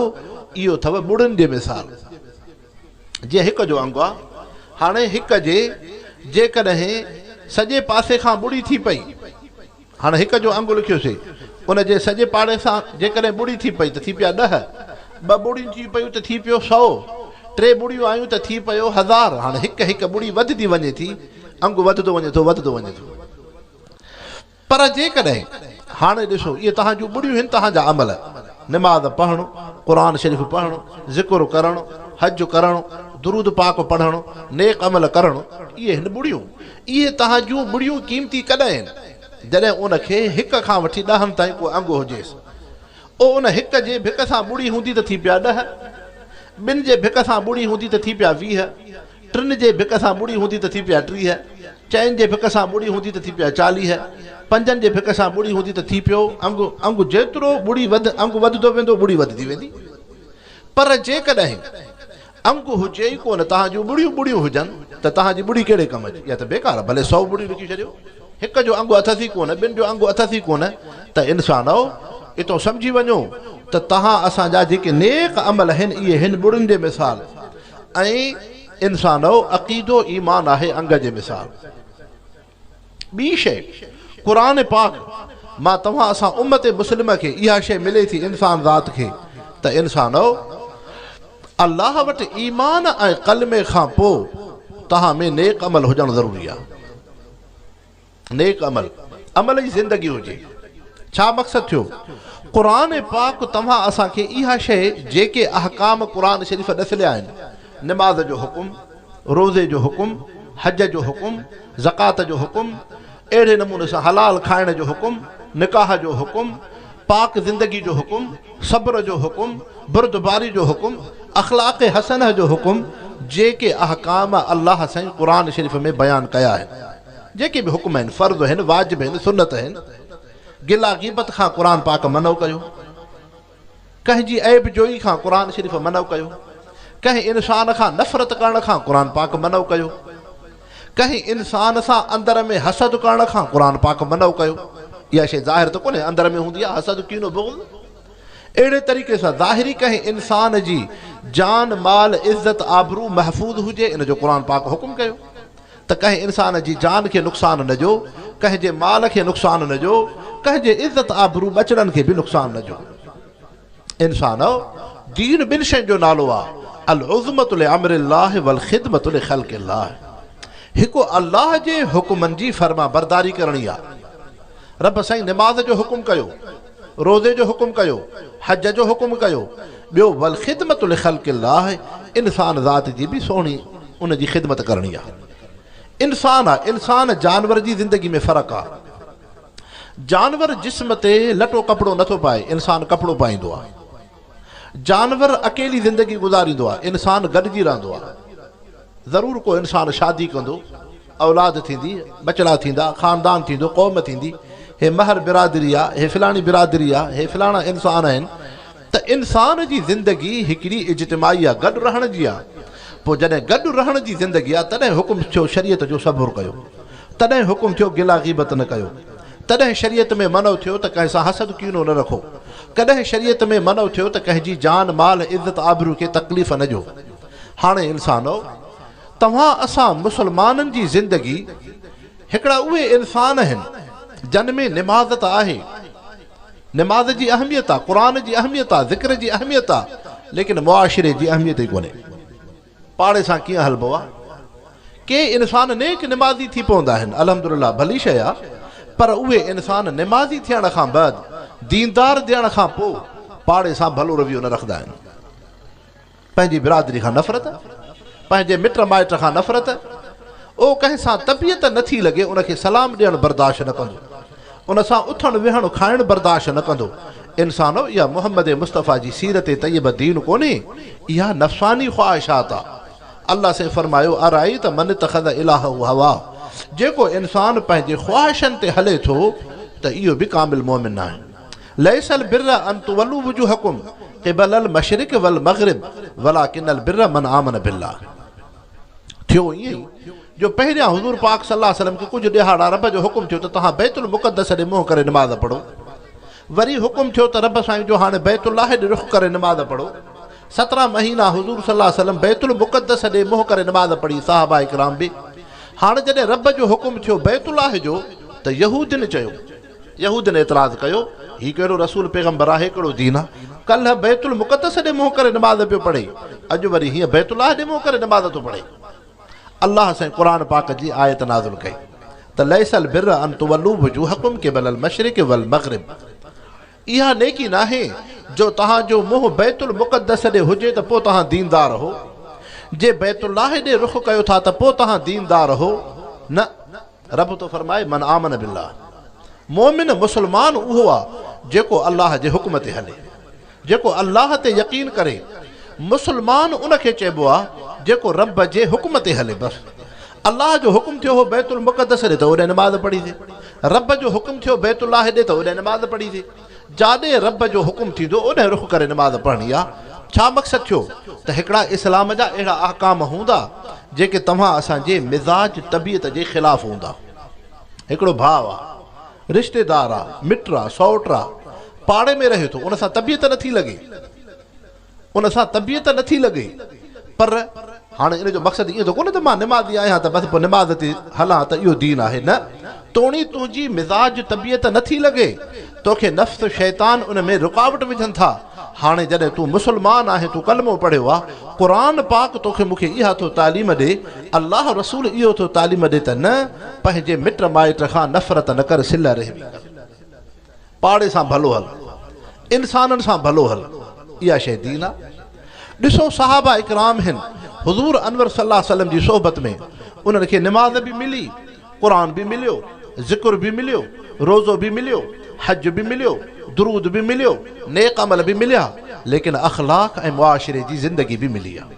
इहो अथव ॿुड़ियुनि जे मिसाल। जीअं 1 जो अंगु आहे, हाणे 1 जे जेकॾहिं सॼे पासे खां ॿुड़ी थी पई, हाणे 1 जो अंगु लिखियोसीं, उन जे सॼे पाड़े सां जेकॾहिं ॿुड़ी थी पई त थी पिया 10, 2 ॿुड़ियूं थी पयूं त थी पियो 100, 3 ॿुड़ियूं आयूं त थी पियो 1000। हाणे 1 ॿुड़ी वधंदी वञे थी, अंगु वधंदो वञे थो, वधंदो वञे थो। पर जेकॾहिं हाणे ॾिसो, इहे तव्हांजूं ॿुड़ियूं आहिनि, तव्हांजा अमल, निमाज़ पढ़णु, क़ुर शरीफ़ पढ़णु, ज़िक्र करणु, हज करणु, दुरूद पाक पढ़णु, नेक अमल करणु, इहे आहिनि ॿुड़ियूं। इहे तव्हां जूं बुढ़ियूं क़ीमती कॾहिं आहिनि जॾहिं उनखे हिक खां वठी 10 ताईं को अंग हुजेसि ओ उन हिक जे भिक सां बुढ़ी हूंदी त थी पिया 10, 2 जे भिक सां बुढ़ी हूंदी त थी पिया 20, 3 जे भिक सां बुढ़ी हूंदी त थी पिया 30, 4 जे भिक सां बुढ़ी हूंदी त थी पिया 40, 5 जे भिक सां बुढ़ी हूंदी त थी पियो अंग जेतिरो बुढ़ी अंग वधंदो वेंदो बुढ़ी वधंदी वेंदी। पर जेकॾहिं अंग हुजे ई कोन तव्हां जूं बुढ़ियूं हुजनि त तव्हांजी बुढ़ी कहिड़े कम जी? या त बेकार आहे, भले 100 बुढ़ियूं लिखी छॾियो, हिक जो अंग अथसि ई कोन, 2 जो अंग अथसि ई कोन, त इंसान इतो सम्झी वञो त तव्हां असांजा जेके नेक अमल आहिनि इहे हिन बुढ़ियुनि जे मिसाल ऐं इंसान अक़ीदो ईमान आहे अंग जे मिसाल। ॿी शइ क़ुरान पाक मां तव्हां असां उम्मत मुस्लिम खे इहा शइ मिले थी इंसान ज़ात खे त इंसान अल्लाह वटि ईमान ऐं कलमे खां पोइ तव्हां में नेक अमल हुजणु ज़रूरी आहे। नेक अमल जी ज़िंदगी हुजे। छा मक़सदु थियो? क़ुरान पाक तव्हां असांखे इहा शइ जेके अहकाम क़ुरान शरीफ़ ॾसिया आहिनि, निमाज़ जो हुकुम, रोज़े जो हुकुम, हज जो हुकुम, ज़कात जो हुकुम, अहिड़े नमूने सां हलाल खाइण जो हुकुम, निकाह जो हुकुम, पाक ज़िंदगी जो हुकुम, सब्र जो हुकुम, बुर्दबारी जो हुकुम, अख़लाक़ हसन जो हुकुम, जेके अहकाम अल्लाह साईं क़ुरान शरीफ़ में बयानु कया आहिनि, जेके बि हुकुम आहिनि, फ़र्ज़ आहिनि, वाजिब आहिनि, सुन्नत आहिनि। गिला ग़ीबत खां क़ुरान पाक मनो कयो, कंहिंजी ऐब जोई खां क़ुरान शरीफ़ मनो कयो, कंहिं इंसान खां नफ़रत करण खां क़ुरान पाक मनो कयो, कंहिं इंसान सां अंदर में हसद करण खां क़ुरान पाक मनो कयो। इहा शइ ज़ाहिर त कोन्हे, अंदर में हूंदी आहे हसद, कीनो, बुग़्ज़। अहिड़े तरीक़े सां ज़ाहिरी कंहिं इंसान जी जान माल इज़त आबरू महफ़ूज़ हुजे इन जो क़ुरान पाक हुकुम कयो त कंहिं इंसान जी जान खे नुक़सान न ॾियो, कंहिंजे माल खे नुक़सान न ॾियो, कंहिंजे इज़त आबरू बचड़नि खे बि नुक़सान न ॾियो। इंसान दीन 2 शयुनि जो नालो आहे, अल उज़मतु लिअम्रिल्लाह वल ख़िदमतु लिख़ल्क़िल्लाह। हिकु अल्लाह जे हुकुमनि जी फर्मा बरदारी करणी आहे। रब साईं निमाज़ जो हुकुम कयो, रोज़े जो हुकुम कयो, हज जो हुकुम कयो, ॿियो वल ख़िदमतु लिख़ल्क़िल्लाह, इंसान ज़ात जी बि सोणी उन जी ख़िदमत करणी आहे। इंसान आहे, इंसान जानवर जी ज़िंदगी में फ़र्क़ु आहे। जानवर जिस्म ते लटो कपिड़ो नथो पाए, इंसान कपिड़ो पाईंदो आहे। जानवर अकेली ज़िंदगी गुज़ारींदो आहे, इंसान गॾिजी रहंदो आहे। ज़रूरु को इंसान शादी कंदो, औलाद थींदी, बचड़ा थींदा, ख़ानदान थींदो, क़ौम थींदी, हे महर बिरादरी आहे, हे फ़लाणी बिरादरी आहे, हे फ़लाणा इंसान आहिनि। त इंसान जी ज़िंदगी हिकिड़ी इज्तिमाई आहे, गॾु रहण जी आहे। पोइ जॾहिं गॾु रहण जी ज़िंदगी आहे तॾहिं हुकुम थियो शरीयत जो सबुरु कयो, तॾहिं हुकुम थियो गिला ग़ीबत न कयो, तॾहिं शरीयत में मनो थियो त कंहिं सां हसद कीनो न रखो, कॾहिं शरीयत में मनो थियो त कंहिंजी जान माल इज़त आबरू खे तकलीफ़ न ॾियो। हाणे इंसानो तव्हां असां मुसलमाननि जी ज़िंदगी हिकिड़ा उहे इंसान आहिनि जन में निमाज़ त आहे, निमाज़ जी अहमियत आहे, क़ुरान जी अहमियत आहे, ज़िक्र जी अहमियत आहे, लेकिन मुआशिरे जी अहमियत ई कोन्हे। पाड़े सां कीअं हलबो आहे? के इंसान नेक निमाज़ी थी पवंदा आहिनि, अल्हम्दुलिल्लाह भली शइ आहे, पर उहे इंसान निमाज़ी थियण खां बाद, दीनदार थियण खां पोइ पाड़े सां भलो रवैयो न रखंदा आहिनि। पंहिंजी बिरादरी खां नफ़रत, पंहिंजे मिट माइट खां नफ़रत, ओ कंहिं सां तबियत नथी लॻे उनखे सलाम ॾियणु बर्दाश्त न कंदो, उन सां उथणु विहणु खाइणु बर्दाश्त न कंदो। इंसानो इहा मुहम्मद मुस्तफ़ा जी सीरत तय्यब दीन कोन्हे, इहा नफ़सानी ख़्वाहिशात आहे। अल्लाह से फरमायो अराई त मन तख़ज़ इलाहु हवा, जेको इंसान पंहिंजे ख़्वाहिशनि ते हले थो त इहो बि कामिल मोमिन आहे। लैसल बिर्र अन तुवल्लू वुजूहकुम क़िबलल मशरिक़ वल मग़रिब वलाकिनल बिर्र मन आमन बिल्लाह। थियो ईअं ई जो पहिरियां हुज़ूर पाक सल्लल्लाहु अलैहि वसल्लम खे कुझु ॾिहाड़ा रब जो हुकुम थियो त तव्हां बैतुल मुक़द्दस ॾे मुंहुं करे निमाज़ पढ़ो, वरी हुकुम थियो त रब साईं जो हाणे बैतुल्लाह ॾे रुख़ करे निमाज़ पढ़ो। 17 महीना हुज़ूर सल्लल्लाहु अलैहि वसल्लम बैतुल मुक़द्दस ॾे मुंहुं करे निमाज़ पढ़ी, सहाबा इकराम बि। हाणे जॾहिं रब जो हुकुम थियो बैतुल्लाह जो त यहूदियुनि चयो, यहूदियुनि एतिराज़ कयो, हीउ कहिड़ो रसूल पैगंबर आहे, कहिड़ो दीन आहे? कल्ह बैतुल मुक़द्दस ॾे मुंहुं करे निमाज़ पियो पढ़े, अॼु वरी हीअं बैतुल्लाह ॾे मुंहुं करे निमाज़ थो पढ़े। अल्लाह साईं क़ुरान पाक जी आयत नाज़िल कई त लैसल बिर्र अन तुवल्लू वुजूहकुम क़िबलल मशरिक़ वल मग़रिब। इहा नेकी नाहे जो तव्हांजो मुंहुं बैतुल मुक़द्दस ॾे हुजे त पोइ तव्हां दीनदार हो, जे बैतुल्लाह ॾे रुख़ कयो था त पोइ तव्हां दीनदार हो। न, रब तो फरमाए मन आमन बिल्लाह, मोमिन मुसलमान उहो आहे जेको अल्लाह जे हुक्म ते हले, जेको अल्लाह ते यकीन करे। मुसलमान उनखे चइबो आहे जेको रब जे हुक्म ते हले। बसि अल्लाह जो हुकुम थियो हो बैतुल मुक़द्दस ॾे त ओॾे नमाज़ पढ़ी थिए, रब जो हुकुम थियो बैतुल्लाह ॾे त ओॾे नमाज़ पढ़ी थिए। जाॾे रब जो हुकुम थींदो ओॾे रुख करे नमाज़ पढ़णी आहे। छा मक़सदु थियो त हिकिड़ा इस्लाम जा अहिड़ा अहकाम हूंदा जेके तव्हां असांजे मिज़ाज तबियत जे ख़िलाफ़ हूंदा। हिकिड़ो भाउ आहे, रिश्तेदार आहे, मिट आहे, सौट आहे, पाड़े में रहे थो, उन सां तबियत नथी लॻे, उन सां तबियत नथी लॻे, पर हाणे इन जो मक़सदु इहो त कोन्हे त मां निमाज़ी आहियां त बसि पोइ निमाज़ ते हलां त इहो दीन आहे। न, तोणी तुंहिंजी मिज़ाज तबियत नथी लॻे, तोखे नफ़्स शैतान उन में रुकावट विझनि था। हाणे जॾहिं तूं मुसलमान आहे, तूं कलमो पढ़ियो आहे, क़ुरान पाक तोखे मूंखे इहा थो तालीम ॾे, अल्लाह रसूल इहो थो तालीम ॾे त न पंहिंजे मिट माइट खां नफ़रत न कर, सिल रहमी कर, पाड़े सां भलो हल, इंसाननि सां भलो हल, इहा शइ दीन आहे। ॾिसो सहाबा इकराम आहिनि, हुज़ूर अनवर सल्लल्लाहु अलैहि वसल्लम जी सोहबत में उन्हनि खे निमाज़ बि मिली, क़ुरान बि मिलियो, ज़िक्र बि मिलियो, रोज़ो बि मिलियो, हज बि मिलियो, दुरूद बि मिलियो, नेक अमल बि मिलिया, लेकिन अख़लाक़ ऐं मुआशिरे जी ज़िंदगी बि मिली आहे,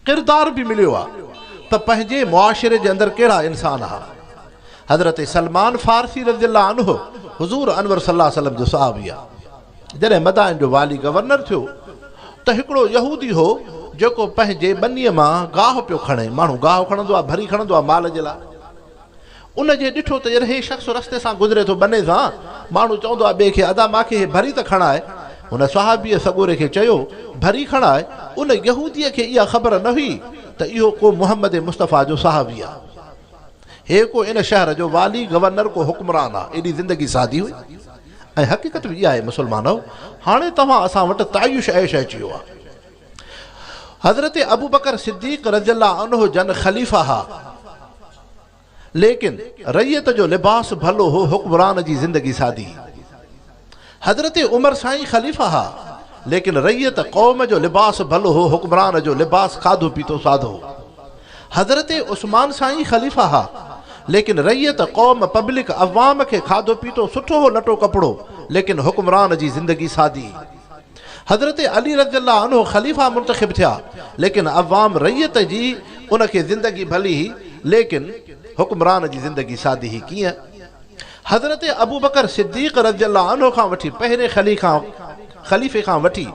किरदार बि मिलियो आहे त पंहिंजे मुआशिरे जे अंदरि कहिड़ा इंसान आहे। हज़रत सलमान फ़ारसी रज़ियल्लाहु अन्हु हुज़ूर अनवर सल्लल्लाहु अलैहि वसल्लम जो सहाबी आहे। जॾहिं मदाइन जो वाली गवर्नर थियो त हिकिड़ो यहूदी हो जेको पंहिंजे बनीअ मां गाहु पियो खणे। माण्हू गाहु खणंदो आहे, भरी खणंदो आहे माल जे लाइ। उन जे ॾिठो त जॾहिं हे शख़्स रस्ते सां गुज़रे थो बने सां, माण्हू चवंदो आहे ॿिए खे अदा मांखे हे भरी त खणाए। हुन सहाबीअ सॻोरे खे चयो भरी खणाए। उन यहूदीअ खे इहा ख़बर न हुई त इहो को मुहम्मद मुस्तफ़ा जो सहाबी आहे, हे को इन शहर जो वाली गवर्नर को हुक्मरान आहे। एॾी ज़िंदगी सादी हुई। ऐं हक़ीक़त बि इहा आहे मुसलमानो, हाणे तव्हां असां वटि तायुश ऐश अची वियो आहे। हज़रत अबू बकर सिद्दीक़ रज़ियल्लाहु अन्हु जन ख़लीफ़ा हा, लेकिन रैयत जो लिबास भलो हो, हुक्मरान जी ज़िंदगी सादी। हज़रत उमर साईं ख़लीफ़ा हा, लेकिन रैयत क़ौम जो लिबास भलो हो, हुक्मरान जो लिबास खाधो पीतो सादो। हज़रत उस्मान साईं ख़लीफ़ा हा, लेकिन रैयत क़ौम पब्लिक अवाम खे खाधो पीतो सुठो हो, लटो कपिड़ो, लेकिन हुक्मरान जी ज़िंदगी सादी। हज़रत अली रज़ियल्लाहु अन्हु ख़लीफ़ा मुंतख़िब थिया, लेकिन अवाम रैयत जी उनखे ज़िंदगी भली, लेकिन हुक्मरान जी ज़िंदगी सादी ही। कीअं? हज़रत अबू बकर सिद्दीक़ रज़ियल्लाहु अन्हु खां वठी पहिरें ख़लीफ़े खां वठी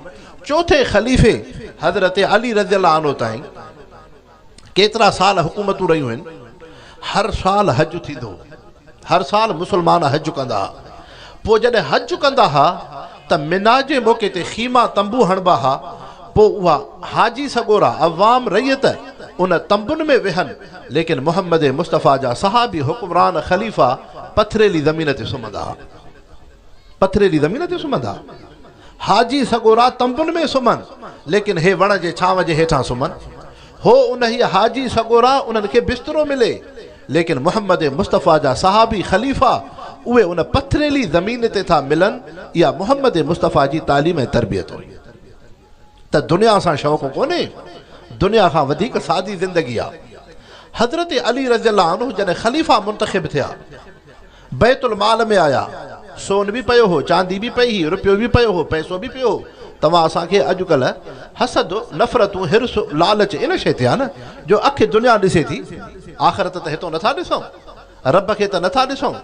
चौथे ख़लीफ़े हज़रत अली रज़ियल्लाहु अन्हु ताईं केतिरा साल हुकूमतूं रहियूं आहिनि। हर साल हज थींदो, हर साल मुसलमान हज कंदा। पोइ जॾहिं हज कंदा हुआ त मिना जे मौक़े ते खीमा तंबू हणबा हुआ। पोइ उहा हाजी सगोरा अवाम रैयत उन तंबुनि में वेहनि, लेकिन मुहम्मद मुस्तफ़ा जा सहाबी हुक्मरान ख़लीफ़ा पथरेली ज़मीन ते सुम्हंदा हुआ, पथरेली ज़मीन ते सुम्हंदा। हाजी सगोरा तंबुनि में सुम्हनि, लेकिन हे वण जे छांव जे हेठां सुम्हनि। हो उन ही हाजी सगोरा उन्हनि खे बिस्तरो मिले, लेकिन मुहम्मद मुस्तफ़ा जा सहाबी ख़लीफ़ा उहे उन पथरेली ज़मीन ते था मिलनि। इहा मुहम्मद मुस्तफ़ा जी तालीम ऐं तरबियत हुई। त दुनिया सां शौक़ु कोन्हे, दुनिया खां वधीक सादी ज़िंदगी आहे। हज़रत अली रज़ियल्लाहु अन्हु जॾहिं ख़लीफ़ा मुंतख़िब थिया, बैतुल माल में आया, सोन बि पियो हो, चांदी बि पई हुई, रुपयो बि पियो हो, पैसो बि पियो हो। तव्हां असांखे अॼुकल्ह हसद नफ़रतूं हिर्स लालच इन शइ ते आहे न, जो अखि दुनिया ॾिसे थी, आख़िरत त हितो नथा ॾिसूं, रब खे त नथा ॾिसूं,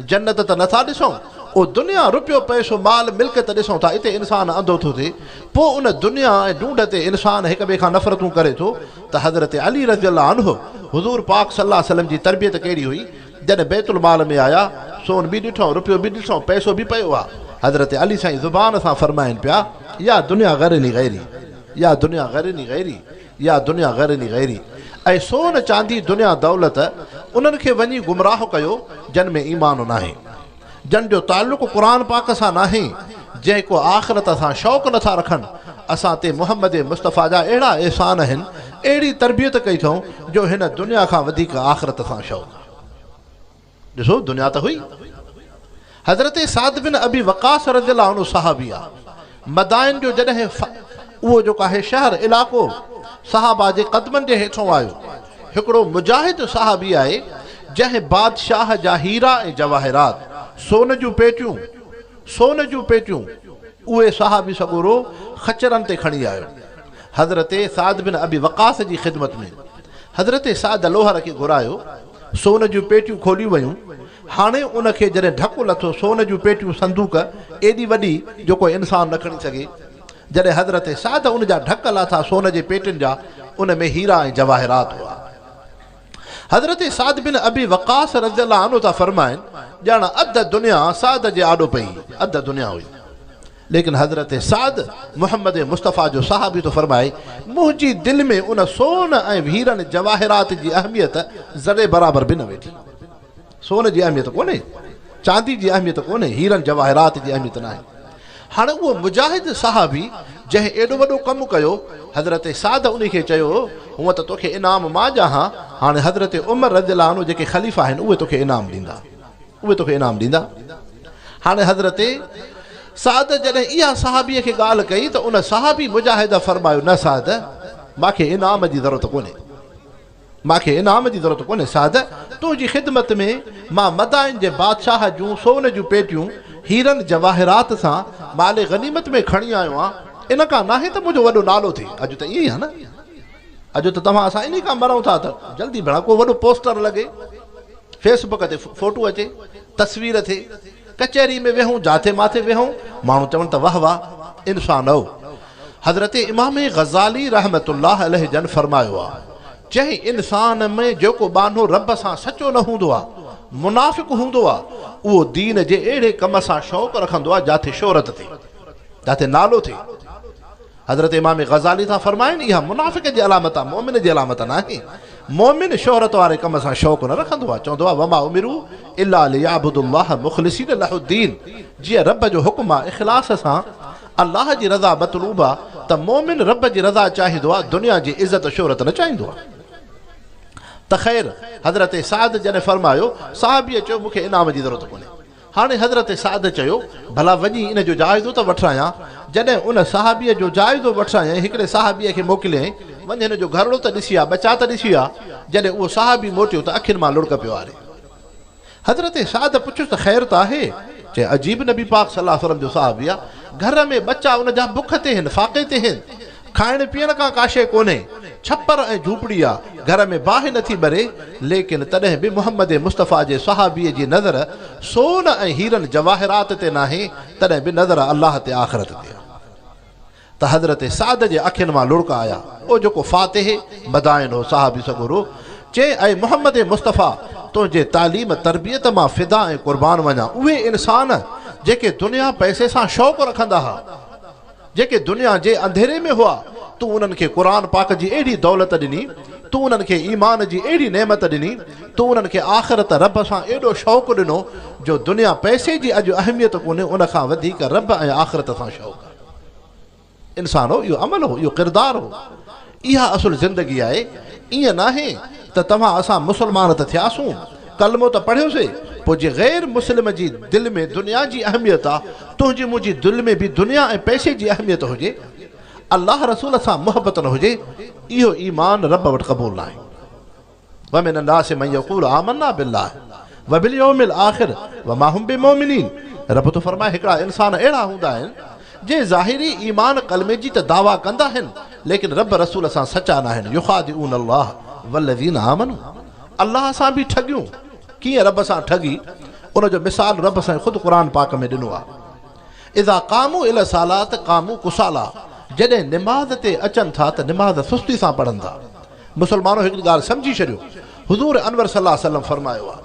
जन्नत त नथा ॾिसूं। ओ दुनिया रुपयो पैसो माल मिल्कियत ॾिसूं था, इते इंसान अंधो थो थिए। पोइ उन दुनिया ऐं ढूंढ ते इंसान हिक ॿिए खां नफ़रतूं करे थो। त हज़रत अली रज़ियल्लाहु अन्हु हुज़ूर पाक सल्लल्लाहु अलैहि वसल्लम जी तरबियत कहिड़ी हुई। जॾहिं बैतुल माल में आया, सोन बि ॾिठो, रुपयो बि ॾिठो, पैसो बि पियो आहे। हज़रत अली साईं ज़ुबान सां फरमाइनि पिया, या दुनिया गैरनी गैरी, या दुनिया गैरनी गैरी, या दुनिया गैरनी गैरी। ऐं सोन चांदी दुनिया दौलत उन्हनि खे वञी गुमराह कयो जन में ईमान नाहे, जन जो ताल्लुक़ क़ुरान पाक सां नाहे, जेको आख़िरत सां शौक़ु नथा रखनि। असां ते मुहम्मद मुस्तफ़ा जा अहिड़ा एहसान आहिनि, अहिड़ी तरबियत कई अथऊं जो हिन दुनिया खां वधीक आख़िरत सां शौक़ु। ॾिसो दुनिया त हुई। हज़रत साद बिन अबी वक़ास रज़ियल्लाहु अन्हु सहाबी आहे। मदाइन जो जॾहिं उहो जेको आहे शहर इलाइक़ो सहाबा जे क़दमनि जे हेठों आयो, हिकिड़ो मुजाहिद सहाबी आहे जंहिं बादशाह जा हीरा ऐं जवाहिरात सोन जूं पेटियूं उहे सहाबी सगोरो खचरनि ते खणी आयो। हज़रत साद बिन अबी वक़ास जी ख़िदमत में हज़रत साद लोहर खे घुरायो, सोन जूं पेटियूं खोलियूं वयूं। हाणे उनखे जॾहिं ढकु लथो, सोन जूं पेटियूं संदूक एॾी वॾी जो कोई इंसानु न खणी सघे। जॾहिं हज़रत साद उन जा ढक लाथा सोन जे पेटियुनि जा, उन में हीरा ऐं जवाहिरात हुआ। हज़रत साद बिन अबी वक़ास रज़ियल्लाहु अन्हु था फरमाइनि, ॼाण अध दुनिया साद जे आॾो पई, अध दुनिया हुई। लेकिन हज़रत साद मोहम्मद मुस्तफ़ा जो सहाबी तो फरमाए, मुंहिंजी दिलि में उन सोन ऐं हीरनि जवाहिरात जी अहमियत ज़रे बराबरि बि न वेठी। सोन जी अहमियत कोन्हे, चांदी जी अहमियत कोन्हे, हीरनि जवाहिरात जी अहमियत न आहे। हाणे उहो मुजाहिद सहाबी जंहिं एॾो वॾो कमु कयो, हज़रत साद उन खे चयो, हूअं त तोखे इनाम मां ॾियां, हाणे हज़रत उमर रज़ियल्लाहु अन्हु जेके ख़लीफ़ा आहिनि उहे तोखे इनाम ॾींदा। हाणे हज़रत साद जॾहिं इहा सहाबीअ खे ॻाल्हि कई त उन सहाबी मुजाहिद फरमायो, न साद, मूंखे इनाम जी ज़रूरत कोन्हे, साद तुंहिंजी ख़िदमत में मां मदाइन जे बादशाह जूं सोन जूं पेटियूं हीरनि जवाहिरात सां माले गनीमत में खणी आयो आहियां। इन खां नाहे त मुंहिंजो वॾो नालो थिए। अॼु त ईअं ई आहे न, अॼु त तव्हां असां इन खां मरूं था त जल्दी भेण को वॾो पोस्टर लॻे, फेसबुक ते फोटो अचे, तस्वीर थिए, कचहरी में वेहूं, जाथे माथे वेहूं, माण्हू चवनि त वाह वाह इंसान हो। हज़रत इमाम ग़ज़ाली रहमतुल्लाह अलैहि जन फरमायो आहे, जंहिं इंसान में जेको बानो रब सां सचो न हूंदो आहे, मुनाफ़िक़ हूंदो आहे, उहो दीन जे अहिड़े कम सां शौक़ु रखंदो आहे जाथे शोहरत थिए, जाथे नालो थिए। हज़रत इमाम ग़ज़ाली था फरमाइनि, इहा मुनाफ़िक़ जी अलामत आहे, मोमिन जी अलामत न आहे। मोमिन शोहरत वारे कम सां शौक़ु न रखंदो आहे, चवंदो आहे वमा उमिरू इल्ला लियअब्दुल्लाह मुख़लिसीन लहु दीन। जीअं रब जो हुकुम आहे, इख़लास सां अल्लाह जी रज़ा मतलूब आहे, त मोमिन रब जी रज़ा चाहींदो आहे, दुनिया जी इज़त शोहरत न चाहींदो आहे। त ख़ैर हज़रत साद जॾहिं फरमायो, साहबीअ चयो मूंखे इनाम जी ज़रूरत कोन्हे। हाणे हज़रत साद चयो, भला वञी इन जो जाइज़ो त वठायां। जॾहिं उन सहाबीअ जो जाइज़ो वठायां, हिकिड़े सहाबीअ खे मोकिलियईं, वञ हिन जो घरड़ो त ॾिसी आहे, बचा त ॾिसी आहे। जॾहिं उहो सहाबी मोटियो त अखियुनि मां लुड़क पियो आहे। हज़रत साद पुछियुसि त ख़ैर त आहे? चए अजीब नबी पाक सल्लल्लाहु अलैहि वसल्लम जो सहाबी आहे, घर में बच्चा उन जा बुख ते आहिनि, फाक़े ते आहिनि, खाइण पीअण खां का शइ कोन्हे, छप्पर ऐं झूपड़ी आहे, घर में बाहि नथी भरे, लेकिन तॾहिं बि मोहम्मद मुस्तफ़ा जे सहाबीअ जी नज़र सोन ऐं हीरनि जवाहिरात ते न आहे, तॾहिं बि नज़र अल्लाह ते आख़िरत ते आहे। त हज़रत साद जे अखियुनि मां लुड़का आया। उहो जेको फातिह मदाइन हो सहाबी सगोरो, चए ऐं मोहम्मद मुस्तफ़ा तुंहिंजे तालीम तरबियत मां फिदा ऐं क़ुर्बान वञा। उहे इंसान जेके दुनिया पैसे सां शौक़ु रखंदा हुआ, जेके दुनिया जे अंधेरे में हुआ, तूं उन्हनि खे क़ुरान पाक जी एॾी दौलत ॾिनी, तूं उन्हनि खे ईमान जी एॾी नेमत ॾिनी, तूं उन्हनि खे आख़िरत रब सां एॾो शौक़ु ॾिनो जो दुनिया पैसे जी अॼु अहमियत कोन्हे, उन खां वधीक रब ऐं आख़िरत सां शौक़ु आहे। इंसान हो, इहो अमल हो, इहो किरदार हो, इहा असुल ज़िंदगी आहे। ईअं नाहे त तव्हां असां मुस्लमान त थियासूं, कलमो त पढ़ियोसीं, पोइ जे ग़ैर मुस्लिम जी दिलि में दुनिया जी अहमियत आहे, तुंहिंजी मुंहिंजी दिलि में बि दुनिया ऐं पैसे जी अहमियत हुजे, अल्लाह रसूल सां मुहबत न हुजे, इहो ईमान रब वटि क़बूल न आहे। वमिन अन्नासि मन यक़ूलु आमन्ना बिल्लाह व बिल यौमिल आख़िर व मा हुम बिमुमिनीन। रब तो फरमाए हिकिड़ा इंसान अहिड़ा हूंदा आहिनि जे ज़ाहिरी ईमान कलमे जी त दावा कंदा आहिनि, लेकिन रब रसूल सां सचा न आहिनि। युखादिऊन अल्लाह वल्लज़ीना आमनू। अल्लाह सां बि ठगियूं। कीअं रब सां ठगी, उनजो मिसाल रब सां ख़ुदि क़ुरान पाक में ॾिनो आहे। इज़ा क़ामू इला सालात क़ामू कुसाला। जॾहिं निमाज़ ते अचनि था त निमाज़ सुस्ती सां पढ़नि था। मुस्लमानो हिकिड़ी ॻाल्हि सम्झी छॾियो, हुज़ूर अनवर सल्लल्लाहु अलैहि वसल्लम फरमायो आहे,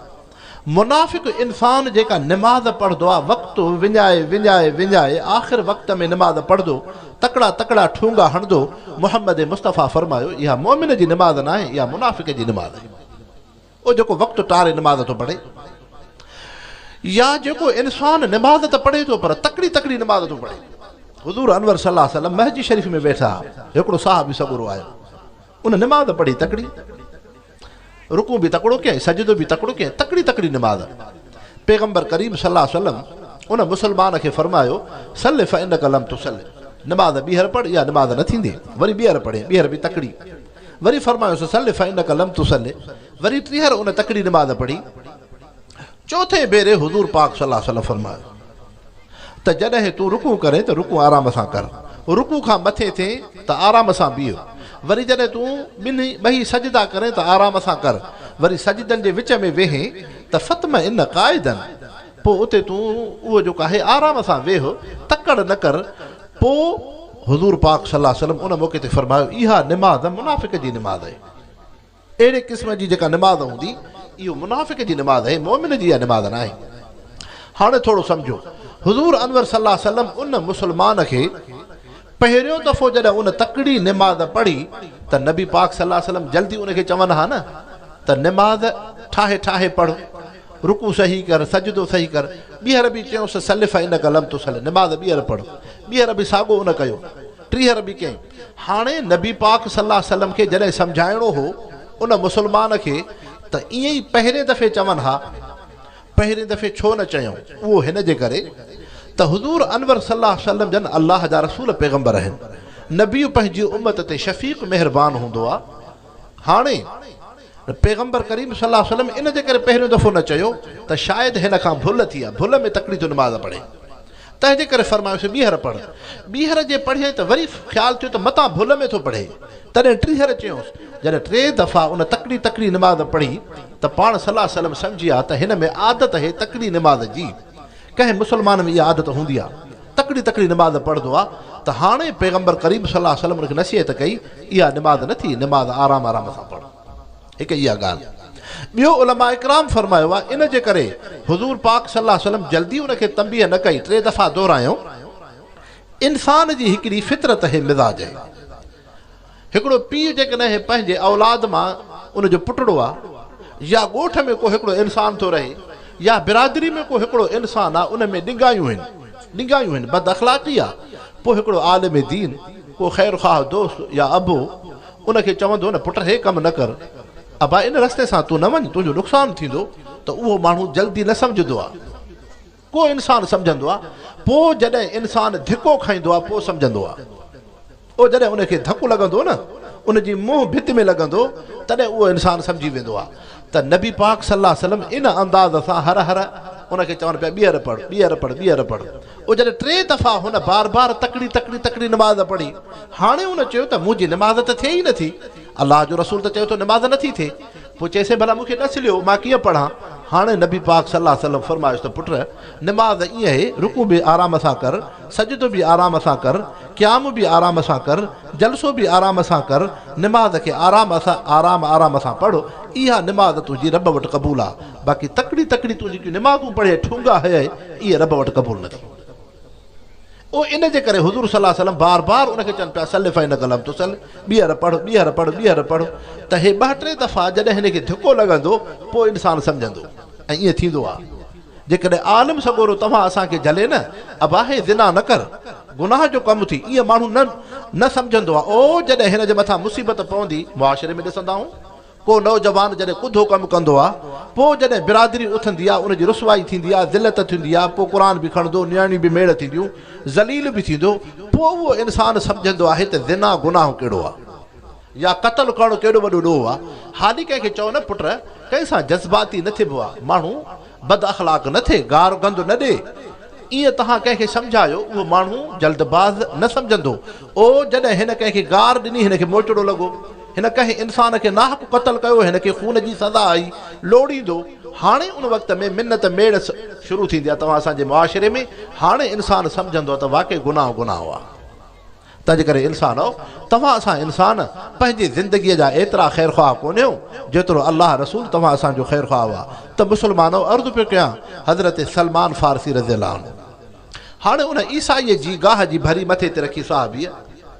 मुनाफ़िक़ इंसान जेका निमाज़ पढ़ंदो आहे, वक़्तु विञाए आख़िर वक़्त में निमाज़ पढ़ंदो, तकड़ा तकड़ा ठूंगा हणंदो, मोहम्मद मुस्तफ़ा फरमायो इहा मोमिन जी निमाज़ न आहे, इहा मुनाफ़िक़ जी निमाज़ आहे। उहो जेको वक़्तु टारे निमाज़ थो पढ़े, या जेको इंसान निमाज़ त पढ़े थो पर तकड़ी तकड़ी निमाज़ थो पढ़े। हुज़ूर अनवर सल्लल्लाहु अलैहि वसल्लम महजी शरीफ़ में वेठा, हिकिड़ो साहबी सगुरो आयो, उन निमाज़ पढ़ी तकड़ी, रुकू भी तकड़ो कयईं, सजदो भी तकड़ो कयईं, तकड़ी तकड़ी निमाज़। पैगंबर करीम सल्लल्लाहु अलैहि वसल्लम उन मुसलमान खे फरमायो, सल्लि फ़इन्नक लम तुसल्लि, निमाज़ ॿीहर पढ़, इहा निमाज़ न थींदी। वरी ॿीहर पढ़े, ॿीहर बि तकड़ी। वरी फरमायोसि सल्लि फ़इन्नका लम तुसल्लि, वरी टीहर उन तकड़ी नमाज़ पढ़ी। चौथे भेरे हुज़ूर पाक सल्लल्लाहु अलैहि वसल्लम फरमायो त जॾहिं तूं रुकू करे त रुकू आराम सां कर, रुकू खां मथे थिए त आराम सां बीहो, वरी जॾहिं तूं ॿई सजदा करे त आराम सां कर, वरी सजदनि जे विच में वेहे त फ़तम इन क़ाइदन, पोइ उते तूं उहो जेको आहे आराम सां वेहो, तकड़ न कर। पोइ हुज़ूर पाक सल्लल्लाहु अलैहि वसल्लम उन मौक़े ते फरमायो इहा निमाज़ मुनाफ़िक़ जी निमाज़ आहे। अहिड़े क़िस्म जी जेका निमाज़ हूंदी इहो मुनाफ़िक़ जी निमाज़ आहे, मोमिन जी इहा निमाज़ न आहे। हाणे थोरो सम्झो, हुज़ूर अनवर सल्लल्लाहु अलैहि वसल्लम उन मुस्लमान खे पहिरियों दफ़ो जॾहिं उन तकड़ी निमाज़ पढ़ी त नबी पाक सल्लल्लाहु अलैहि वसल्लम जल्दी उनखे चवनि हा न त निमाज़ ठाहे ठाहे पढ़, रुकू सही कर, सजदो सही कर। ॿीहर बि चयोसि सल्लि फ़इन्नका लम तुसल्लि, निमाज़ ॿीहर पढ़, ॿीहर बि साॻियो उन कयो, टीहर बि कयईं। हाणे नबी पाक सल्लल्लाहु अलैहि वसल्लम खे जॾहिं सम्झाइणो हो उन मुस्लमान खे त ईअं ई पहिरें दफ़े चवनि हा, पहिरें दफ़े छो न चयूं? उहो हिन जे करे त हुज़ूर अनवर सल्लल्लाहु अलैहि वसल्लम जन अल्लाह जा रसूल पैगंबर आहिनि, नबी पंहिंजी उम्मत ते शफ़ीक़ महिरबान हूंदो आहे। हाणे पैगंबर करीम सल्लल्लाहु अलैहि वसल्लम इन जे करे पहिरियों दफ़ो न चयो त शायदि हिन खां भुल थी आहे, भुल में तकड़ी थो निमाज़ पढ़े, तंहिंजे करे फरमायोसि ॿीहर पढ़। ॿीहर जे पढ़ियईं त वरी ख़्यालु थियो त मतां भुल में थो पढ़े, तॾहिं टीहर चयोसि। जॾहिं टे दफ़ा उन तकड़ी तकड़ी निमाज़ पढ़ी त पाण सल्लल्लाहु अलैहि वसल्लम सम्झी विया त हिन में आदत आहे तकड़ी निमाज़ जी, कंहिं मुस्लमान में इहा आदत हूंदी आहे, तकड़ी तकड़ी निमाज़ पढ़ंदो आहे। त हाणे पैगंबर करीम सल्लल्लाहु अलैहि वसल्लम उनखे नसीहत कई इहा निमाज़ न थी, निमाज़ आराम आराम सां पढ़। हिकु इहा ॻाल्हि। ॿियो उलमा इकराम फरमायो आहे इन जे करे हुज़ूर पाक सल्लल्लाहु अलैहि वसल्लम जल्दी उनखे तंबीह न कई, टे दफ़ा दोहरायो। इंसान जी हिकिड़ी फितरत आहे, मिज़ाज आहे। हिकिड़ो पीउ जेकॾहिं पंहिंजे औलाद मां उनजो पुटड़ो आहे, या ॻोठ में को हिकिड़ो इंसान थो रहे, या बिरादरी में को हिकिड़ो इंसान आहे, उन में ॾिंगायूं आहिनि, बद अख़लाक़ी आहे, पोइ हिकिड़ो आलिम दीन, को ख़ैर ख़्वाह दोस्त या अबो उनखे चवंदो न पुट हे कमु न कर, अबा इन रस्ते सां तूं न वञ, तुंहिंजो नुक़सानु थींदो, त उहो माण्हू जल्दी न सम्झंदो आहे। को इंसानु सम्झंदो आहे, पोइ जॾहिं इंसानु धिको खाईंदो आहे पोइ सम्झंदो आहे। पोइ जॾहिं उनखे धकु लॻंदो न, उनजी मुंहुं भित में लॻंदो, तॾहिं उहो इंसानु सम्झी वेंदो आहे त नबी पाक सल्लल्लाहु अलैहि वसल्लम इन अंदाज़ सां हर हर उनखे चवनि पिया ॿीहर पढ़, ॿीहर पढ़, ॿीहर पढ़। उहो जॾहिं टे दफ़ा हुन बार बार तकड़ी तकड़ी तकड़ी निमाज़ पढ़ी, हाणे उन चयो त मुंहिंजी निमाज़ त थिए ई नथी, अलाह जो रसूल त चयो त निमाज़ नथी थिए, पोइ चएसि भला मूंखे ॾस लियो मां कीअं पढ़ां। हाणे नबी पाक सल्लल्लाहु अलैहि वसल्लम फरमायोसि त पुट निमाज़ ईअं आहे, रुकू बि आराम सां कर, सजदो बि आराम सां कर, क़याम बि आराम सां कर, जलसो बि आराम सां कर, निमाज़ खे आराम सां पढ़ो, इहा निमाज़ तुंहिंजी रब वटि क़बूल आहे। बाक़ी तकड़ी तकड़ी तूं जेकी निमाज़ूं पढ़े ठूंगा है, इहे रब वटि क़बूल न थी। उहो इन जे करे हुज़ूर सल्लल्लाहु अलैहि वसल्लम बार बार उनखे चवनि पिया सल्लि फ़इन्नका लम तुसल्लि, ॿीहर पढ़, ॿीहर पढ़, ॿीहर पढ़। त हे ॿ टे दफ़ा जॾहिं हिनखे धिको लॻंदो पोइ इंसानु सम्झंदो, ऐं ईअं थींदो आहे। जेकॾहिं आलिम सगोरो तव्हां असांखे झले न, अबाहे ज़िना न कर, गुनाह जो कमु थी, ईअं माण्हू न सम्झंदो आहे। ओ जॾहिं हिन जे मथां मुसीबत पवंदी, मुआशिरे में ॾिसंदा आहियूं को नौजवान जॾहिं कुधो कमु कंदो आहे, पोइ जॾहिं बिरादरी उथंदी आहे, उनजी रुसवाई थींदी आहे, ज़िलत थींदी आहे, पोइ क़ुर बि खणंदो, नियाणियूं बि मेड़ थींदियूं, ज़लील बि थींदो, पोइ उहो इंसानु सम्झंदो आहे त ज़िना गुनाह कहिड़ो आहे, या क़त्ल करणु केॾो वॾो ॾोह आहे। हाली कंहिंखे चओ न पुट कंहिंसां जज़्बाती न थिबो आहे, माण्हू बद अख़लाक न थिए, गार गंद न ॾे, ईअं तव्हां कंहिंखे सम्झायो उहो माण्हू जल्दबाज़ न सम्झंदो। ओ जॾहिं हिन कंहिंखे गार ॾिनी, हिनखे मोचड़ो लॻो, हिन कंहिं इंसान खे नाहक क़त्ल कयो, हिनखे खून जी सज़ा आई, लोड़ींदो, हाणे उन वक़्त में मिन्नत मेड़ शुरू थींदी आहे तव्हां असांजे मुआशिरे में। हाणे इंसानु सम्झंदो आहे त वाक़ई गुनाह गुनाह आहे। तंहिंजे करे इंसानु तव्हां असां इंसान पंहिंजी ज़िंदगीअ जा एतिरा ख़ैर ख़्वाह कोन आहियूं जेतिरो अलाह रसूल तव्हां असांजो ख़ैर ख़्वाह आहे। त मुस्लमानो अर्ज़ु पियो कयां हज़रत सलमान फारसी रज़ियल्लाहु अन्हु, हाणे उन ईसाईअ जी गाह जी भरी मथे ते रखी साहबीअ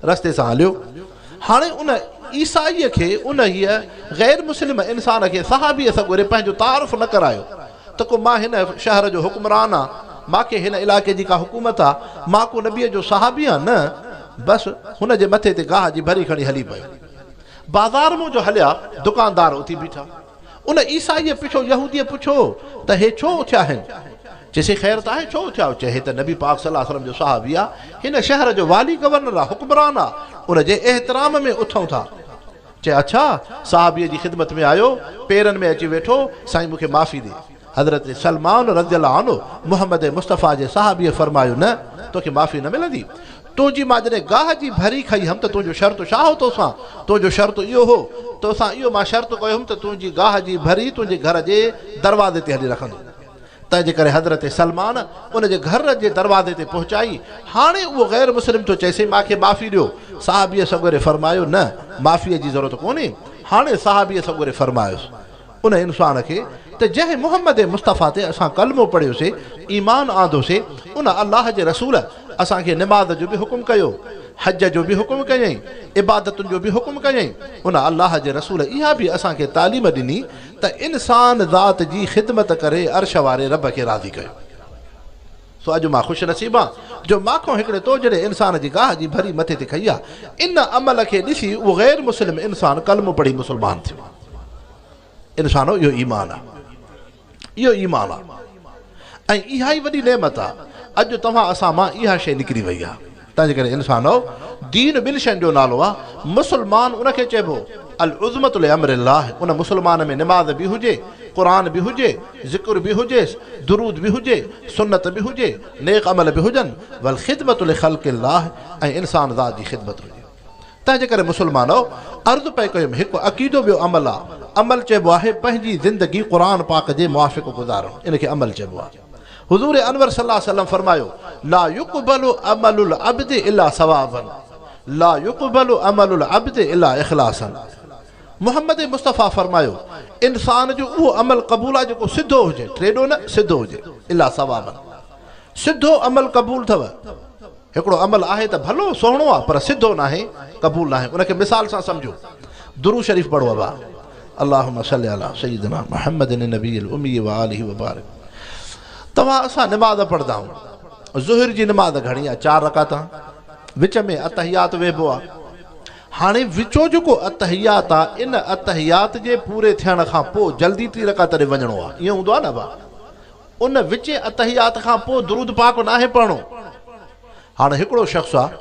रस्ते सां हलियो। हाणे उन ईसाईअ खे उन हीअ ग़ैर मुस्लिम इंसान खे सहाबीअ सां ॻोल्हे पंहिंजो तारुफ़ न करायो त को मां हिन शहर जो हुक्मरान आहियां, मूंखे हिन इलाइक़े जी का हुकूमत आहे, मां को नबीअ जो सहाबी आहियां, न बसि हुन जे मथे ते गाह जी भरी खणी हली पियो। बाज़ार में जो हलिया दुकानदार उथी बीठा, उन ईसाईअ पुछो, यहूदीअ पुछो त हे छो उथिया आहिनि? चइसि ख़ैर त आहे, छो उथिया? चए त नबी पाक सल्लल्लाहु अलैहि वसल्लम जो सहाबी आहे, हिन शहर जो वाली गवर्नर आहे, हुक्मरान आहे, उन जे एहतराम में उथूं था। चे अच्छा साहबीअ जी ख़िदमत में आयो, पेरनि में अची वेठो, साईं मूंखे माफ़ी ॾे। हज़रत सलमान रज़ियल्लाहु अन्हु मोहम्मद मुस्तफ़ा जे साहबीअ फरमायो न तोखे माफ़ी न मिलंदी। तुंहिंजी मां जॾहिं गाह जी भरी खई हुअमि त तुंहिंजो शर्त छा हो तोसां? तुंहिंजो शर्त इहो हो, तोसां इहो मां शर्त कयो हुउमि त तुंहिंजी गाह जी भरी तुंहिंजे घर जे दरवाज़े ते हली रखंदो। तंहिंजे करे हज़रत सलमान उनजे घर जे दरवाज़े ते पहुचाई। हाणे उहो गैर मुस्लिम थो चएसि मूंखे माफ़ी ॾियो। साहबीअ सॻोरे फरमायो न माफ़ीअ जी ज़रूरत कोन्हे। हाणे साहबीअ सॻोरे फरमायोसि उन इंसान खे त जंहिं मोहम्मद मुस्तफ़ा ते असां कलमो पढ़ियोसीं, ईमान आंदोसीं, उन अलाह जे रसूल असांखे निमाज़ जो बि हुकुम कयो, हज जो बि हुकुम कयईं, इबादतुनि जो बि हुकुम कयईं। उन अलाह जे रसूल इहा बि असांखे तालीम ॾिनी त इंसान ज़ात जी ख़िदमत करे अर्श वारे रब खे राज़ी कयो। सो अॼु मां ख़ुशि नसीब आहियां जो माखो हिकिड़े तो जहिड़े इंसान जी गाह जी भरी मथे ते खई आहे। इन अमल खे ॾिसी उहो गैर मुस्लिम इंसान कलमो पढ़ी मुस्लमान थियो। इंसानो इहो ईमान आहे, इहो ईमान आहे ऐं इहा ई वॾी नेमत आहे। अॼु तव्हां असां मां इहा शइ निकिरी वई आहे। तंहिंजे करे इंसानो दीन ॿिनि शयुनि जो नालो आहे। मुस्लमान उनखे चइबो अल उज़मतुल अम्रिल्लाह। उन मुस्लमान में निमाज़ बि हुजे, क़ुरान बि हुजे, ज़िक्र बि हुजे, दुरूद बि हुजे, सुन्नत बि हुजे, नेक अमल बि हुजनि, वल ख़िदमतुल ख़ल्क़िल्लाह ऐं इंसान ज़ात जी ख़िदमत हुजे। तंहिंजे करे मुस्लमानो अर्ज़ु पए कयुमि हिकु अक़ीदो ॿियो अमल आहे। अमल चइबो आहे पंहिंजी ज़िंदगी क़ुरान पाक जे मुआफ़िक़ गुज़ारणु, इनखे अमल चइबो आहे। हुज़ूर अनवर सल्लल्लाहु अलैहि वसल्लम फरमायो ला युक़बलु अमलुल अब्द इल्ला सवाबन, ला युक़बलु अमलुल अब्द इल्ला इख़लासन। मोहम्मद मुस्तफ़ा फरमायो इंसान जो उहो अमल क़बूल आहे जेको सिधो हुजे, टेॾो न सिधो हुजे, इल्ला सवाबन। सिधो अमल क़बूल अथव। हिकिड़ो अमल आहे त भलो सुहिणो आहे पर सिधो न आहे, क़बूल न आहे। उनखे मिसाल सां सम्झो। दुरूद शरीफ़ पढ़ो अबा अल्लाहुम्मा सल्लि अला सय्यिदिना मुहम्मदिन नबील उम्मी व आलिहि व बारिक। तव्हां असां निमाज़ पढ़ंदा आहियूं। ज़ुहर जी निमाज़ घणी आहे, 4 रकात, विच में अतहियात वेबो आहे। हाणे विचो जेको अतहियात आहे, इन अतहियात जे पूरे थियण खां पोइ जल्दी 3 रकात ते वञिणो आहे, ईअं हूंदो आहे न भाउ। उन विच अतहियात खां पोइ दुरूद पाक नाहे पढ़णो। हाणे हिकिड़ो शख़्स आहे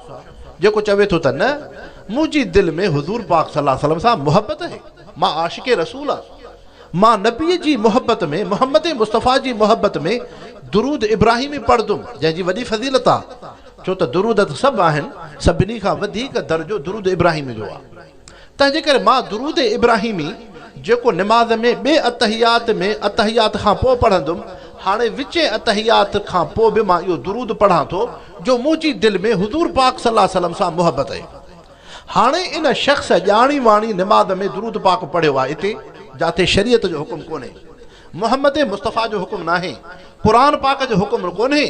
जेको चवे थो त न मुंहिंजी दिलि में हुज़ूर पाक सल्लल्लाहु अलैहि वसल्लम सां मुहबत आहे, मां आशिक़े रसूल आहियां, मां नबीअ जी मोहब्बत में, मोहम्मद मुस्तफ़ा जी मोहब्बत में दुरूद इब्राहिमी पढ़ंदुमि, जंहिंजी वॾी फज़ीलत आहे। छो त दुरूद त सभु आहिनि, सभिनी खां वधीक दर्जो दुरूद इब्राहिमी जो आहे। तंहिंजे करे मां दुरूद इब्राहिमी जेको निमाज़ में ॿिए अतहियात में अतहियात खां पोइ पढ़ंदुमि, हाणे विचे अतहियात खां पोइ बि मां इहो दुरूद पढ़ां थो जो मुंहिंजी दिलि में हुज़ूर पाक सल्लल्लाहु अलैहि वसल्लम सां मुहबत आहे। हाणे इन शख़्स ॼाणी वाणी निमाज़ में दुरूद पाक पढ़ियो आहे हिते, जाते शरीयत जो हुकुम कोन्हे, मोहम्मद मुस्तफ़ा जो हुकुम नाहे, क़ुरान पाक जो हुकुम कोन्हे,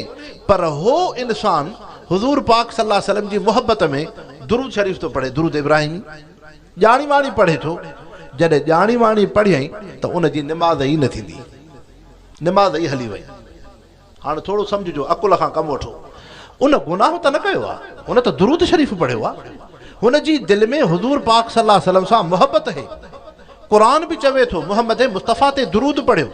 पर हो इंसान हुज़ूर पाक सल्लल्लाहु अलैहि वसल्लम जी मोहब्बत में दुरूद शरीफ़ थो पढ़े, दुरूद इब्राहिमी ॼाणी वाणी पढ़े थो। जॾहिं ॼाणी वाणी पढ़ियईं त उनजी निमाज़ ई न थींदी, निमाज़ ई हली वई। हाणे थोरो सम्झिजो, अकुल खां कमु वठो। उन गुनाह त न कयो आहे, हुन त दुरूद शरीफ़ पढ़ियो आहे। हुनजी दिलि में हुज़ूर पाक सल्लल्लाहु अलैहि वसल्लम सां मुहबत आहे। क़ुरान बि चवे थो मोहम्मद मुस्तफ़ा ते दुरूद पढ़ियो,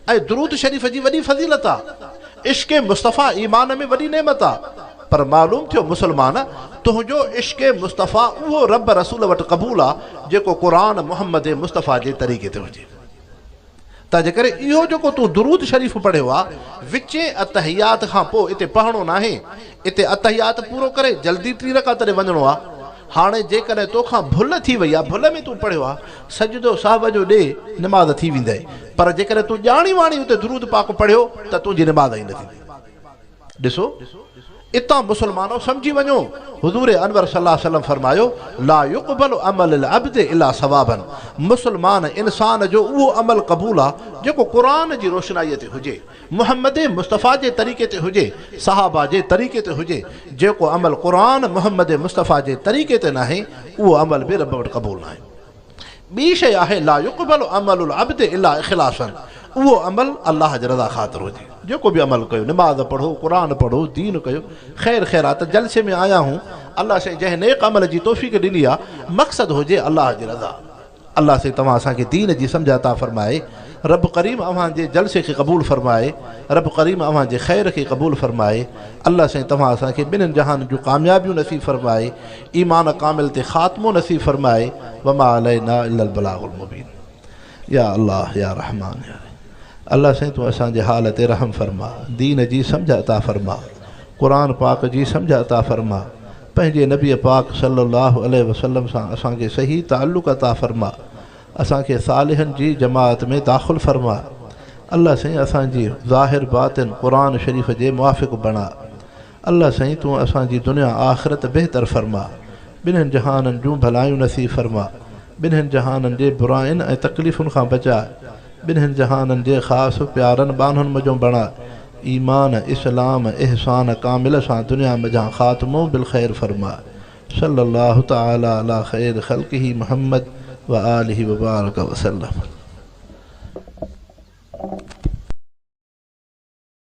ऐं दुरूद शरीफ़ जी वॾी फज़ीलत आहे। इश्क़ मुस्तफ़ा ईमान में वॾी नेमत आहे। पर मालूम थियो मुस्लमान तुंहिंजो इश्क़ मुस्तफ़ा उहो रब रसूल वटि क़बूल आहे जेको क़ुरान मोहम्मद मुस्तफ़ा जे तरीक़े ते हुजे। तंहिंजे करे इहो जेको तूं दुरूद शरीफ़ पढ़ियो आहे, विचे अतहियात खां पोइ इते पढ़णो न आहे। इते अतहियात पूरो करे जल्दी 3 रकात ते वञिणो आहे। हाणे जेकॾहिं तोखां भुल थी वई आहे, भुल में तूं पढ़ियो आहे, सजदो साहब जो ॾे निमाज़ थी वेंदई। पर जेकॾहिं तूं ॼाणी वाणी उते दुरूद पाक पढ़ियो त तुंहिंजी निमाज़ ई न थींदी। ॾिसो इतां मुस्लमानो सम्झी वञो, हुज़ूर अनवर सल्लल्लाहु अलैहि वसल्लम फरमायो ला युक़बलु अमलुल अब्द इल्ला सवाबन। मुस्लमान इंसान जो उहो अमल क़बूल आहे जेको क़ुरान जी रोशनाईअ ते हुजे, मोहम्मद मुस्तफ़ा जे तरीक़े ते हुजे, सहाबा जे तरीक़े ते हुजे। जेको अमल क़ुरान मोहम्मद मुस्तफ़ा जे तरीक़े ते न आहे, उहो अमल बि रब वटि क़बूल न आहे। ॿी शइ आहे ला युक़बलु अमलुल अब्द इल्ला इख़लासन। उहो अमल अलाह जे रज़ा ख़ातिर हुजे। जेको बि अमल कयो, निमाज़ पढ़ो, क़ुरान पढ़ो, दीन कयो, ख़ैर ख़ैरात जलसे में आया हूं। अल्लाह से जंहिं नेक अमल जी तौफ़ीक़ ॾिनी आहे, मक़सदु हुजे अलाह जी रज़ा। अल्लाह से तव्हां असांखे दीन जी सम्झ अता फ़रमाए। रब करीम अव्हां जे जलसे खे क़बूल फरमाए, रब करीम अव्हां जे ख़ैर खे क़बूल फरमाए। अल्लाह साईं तव्हां असांखे ॿिन्हिनि जहान जूं कामयाबियूं नसीब फरमाए, ईमान कामिल ते ख़ात्मो नसीब फरमाए। वमा अलैना इल्लल बलागुल मुबीन। या अल्लाह या रहमान या अल्लाह साईं तूं असांजे हाल ते रहम फरमा, दीन जी सम्झ अता फरमा, क़ुरान पाक जी सम्झ अता फरमा, पंहिंजे नबी पाक सल्लल्लाहु अलैहि वसल्लम सां असांखे सही ताल्लुक़ अता फरमा, असांखे सालिहनि जी जमात में दाख़िल फरमा। अल्लाह साईं असांजी ज़ाहिर बातिन क़ुरान शरीफ़ जे मुआफ़िक़ बणा। अल्लाह साईं तूं असांजी दुनिया आख़िरत बहितर फरमा, ॿिन्हिनि जहाननि जूं भलायूं नसीब फरमा, ॿिन्हिनि जहाननि जे बुराइनि ऐं तकलीफ़ुनि खां बचाए, ॿिन्हिनि जहाननि जे ख़ासि प्यारनि बानहुनि मजो बणा। ईमान इस्लाम इहसान कामिल सां दुनिया मजां ख़ात्मो बिल ख़ैर फरमा। सल्लल्लाहु तआला अला ख़ैर ख़ल्क़िही मुहम्मद व आलिहि व बारक वसल्लम।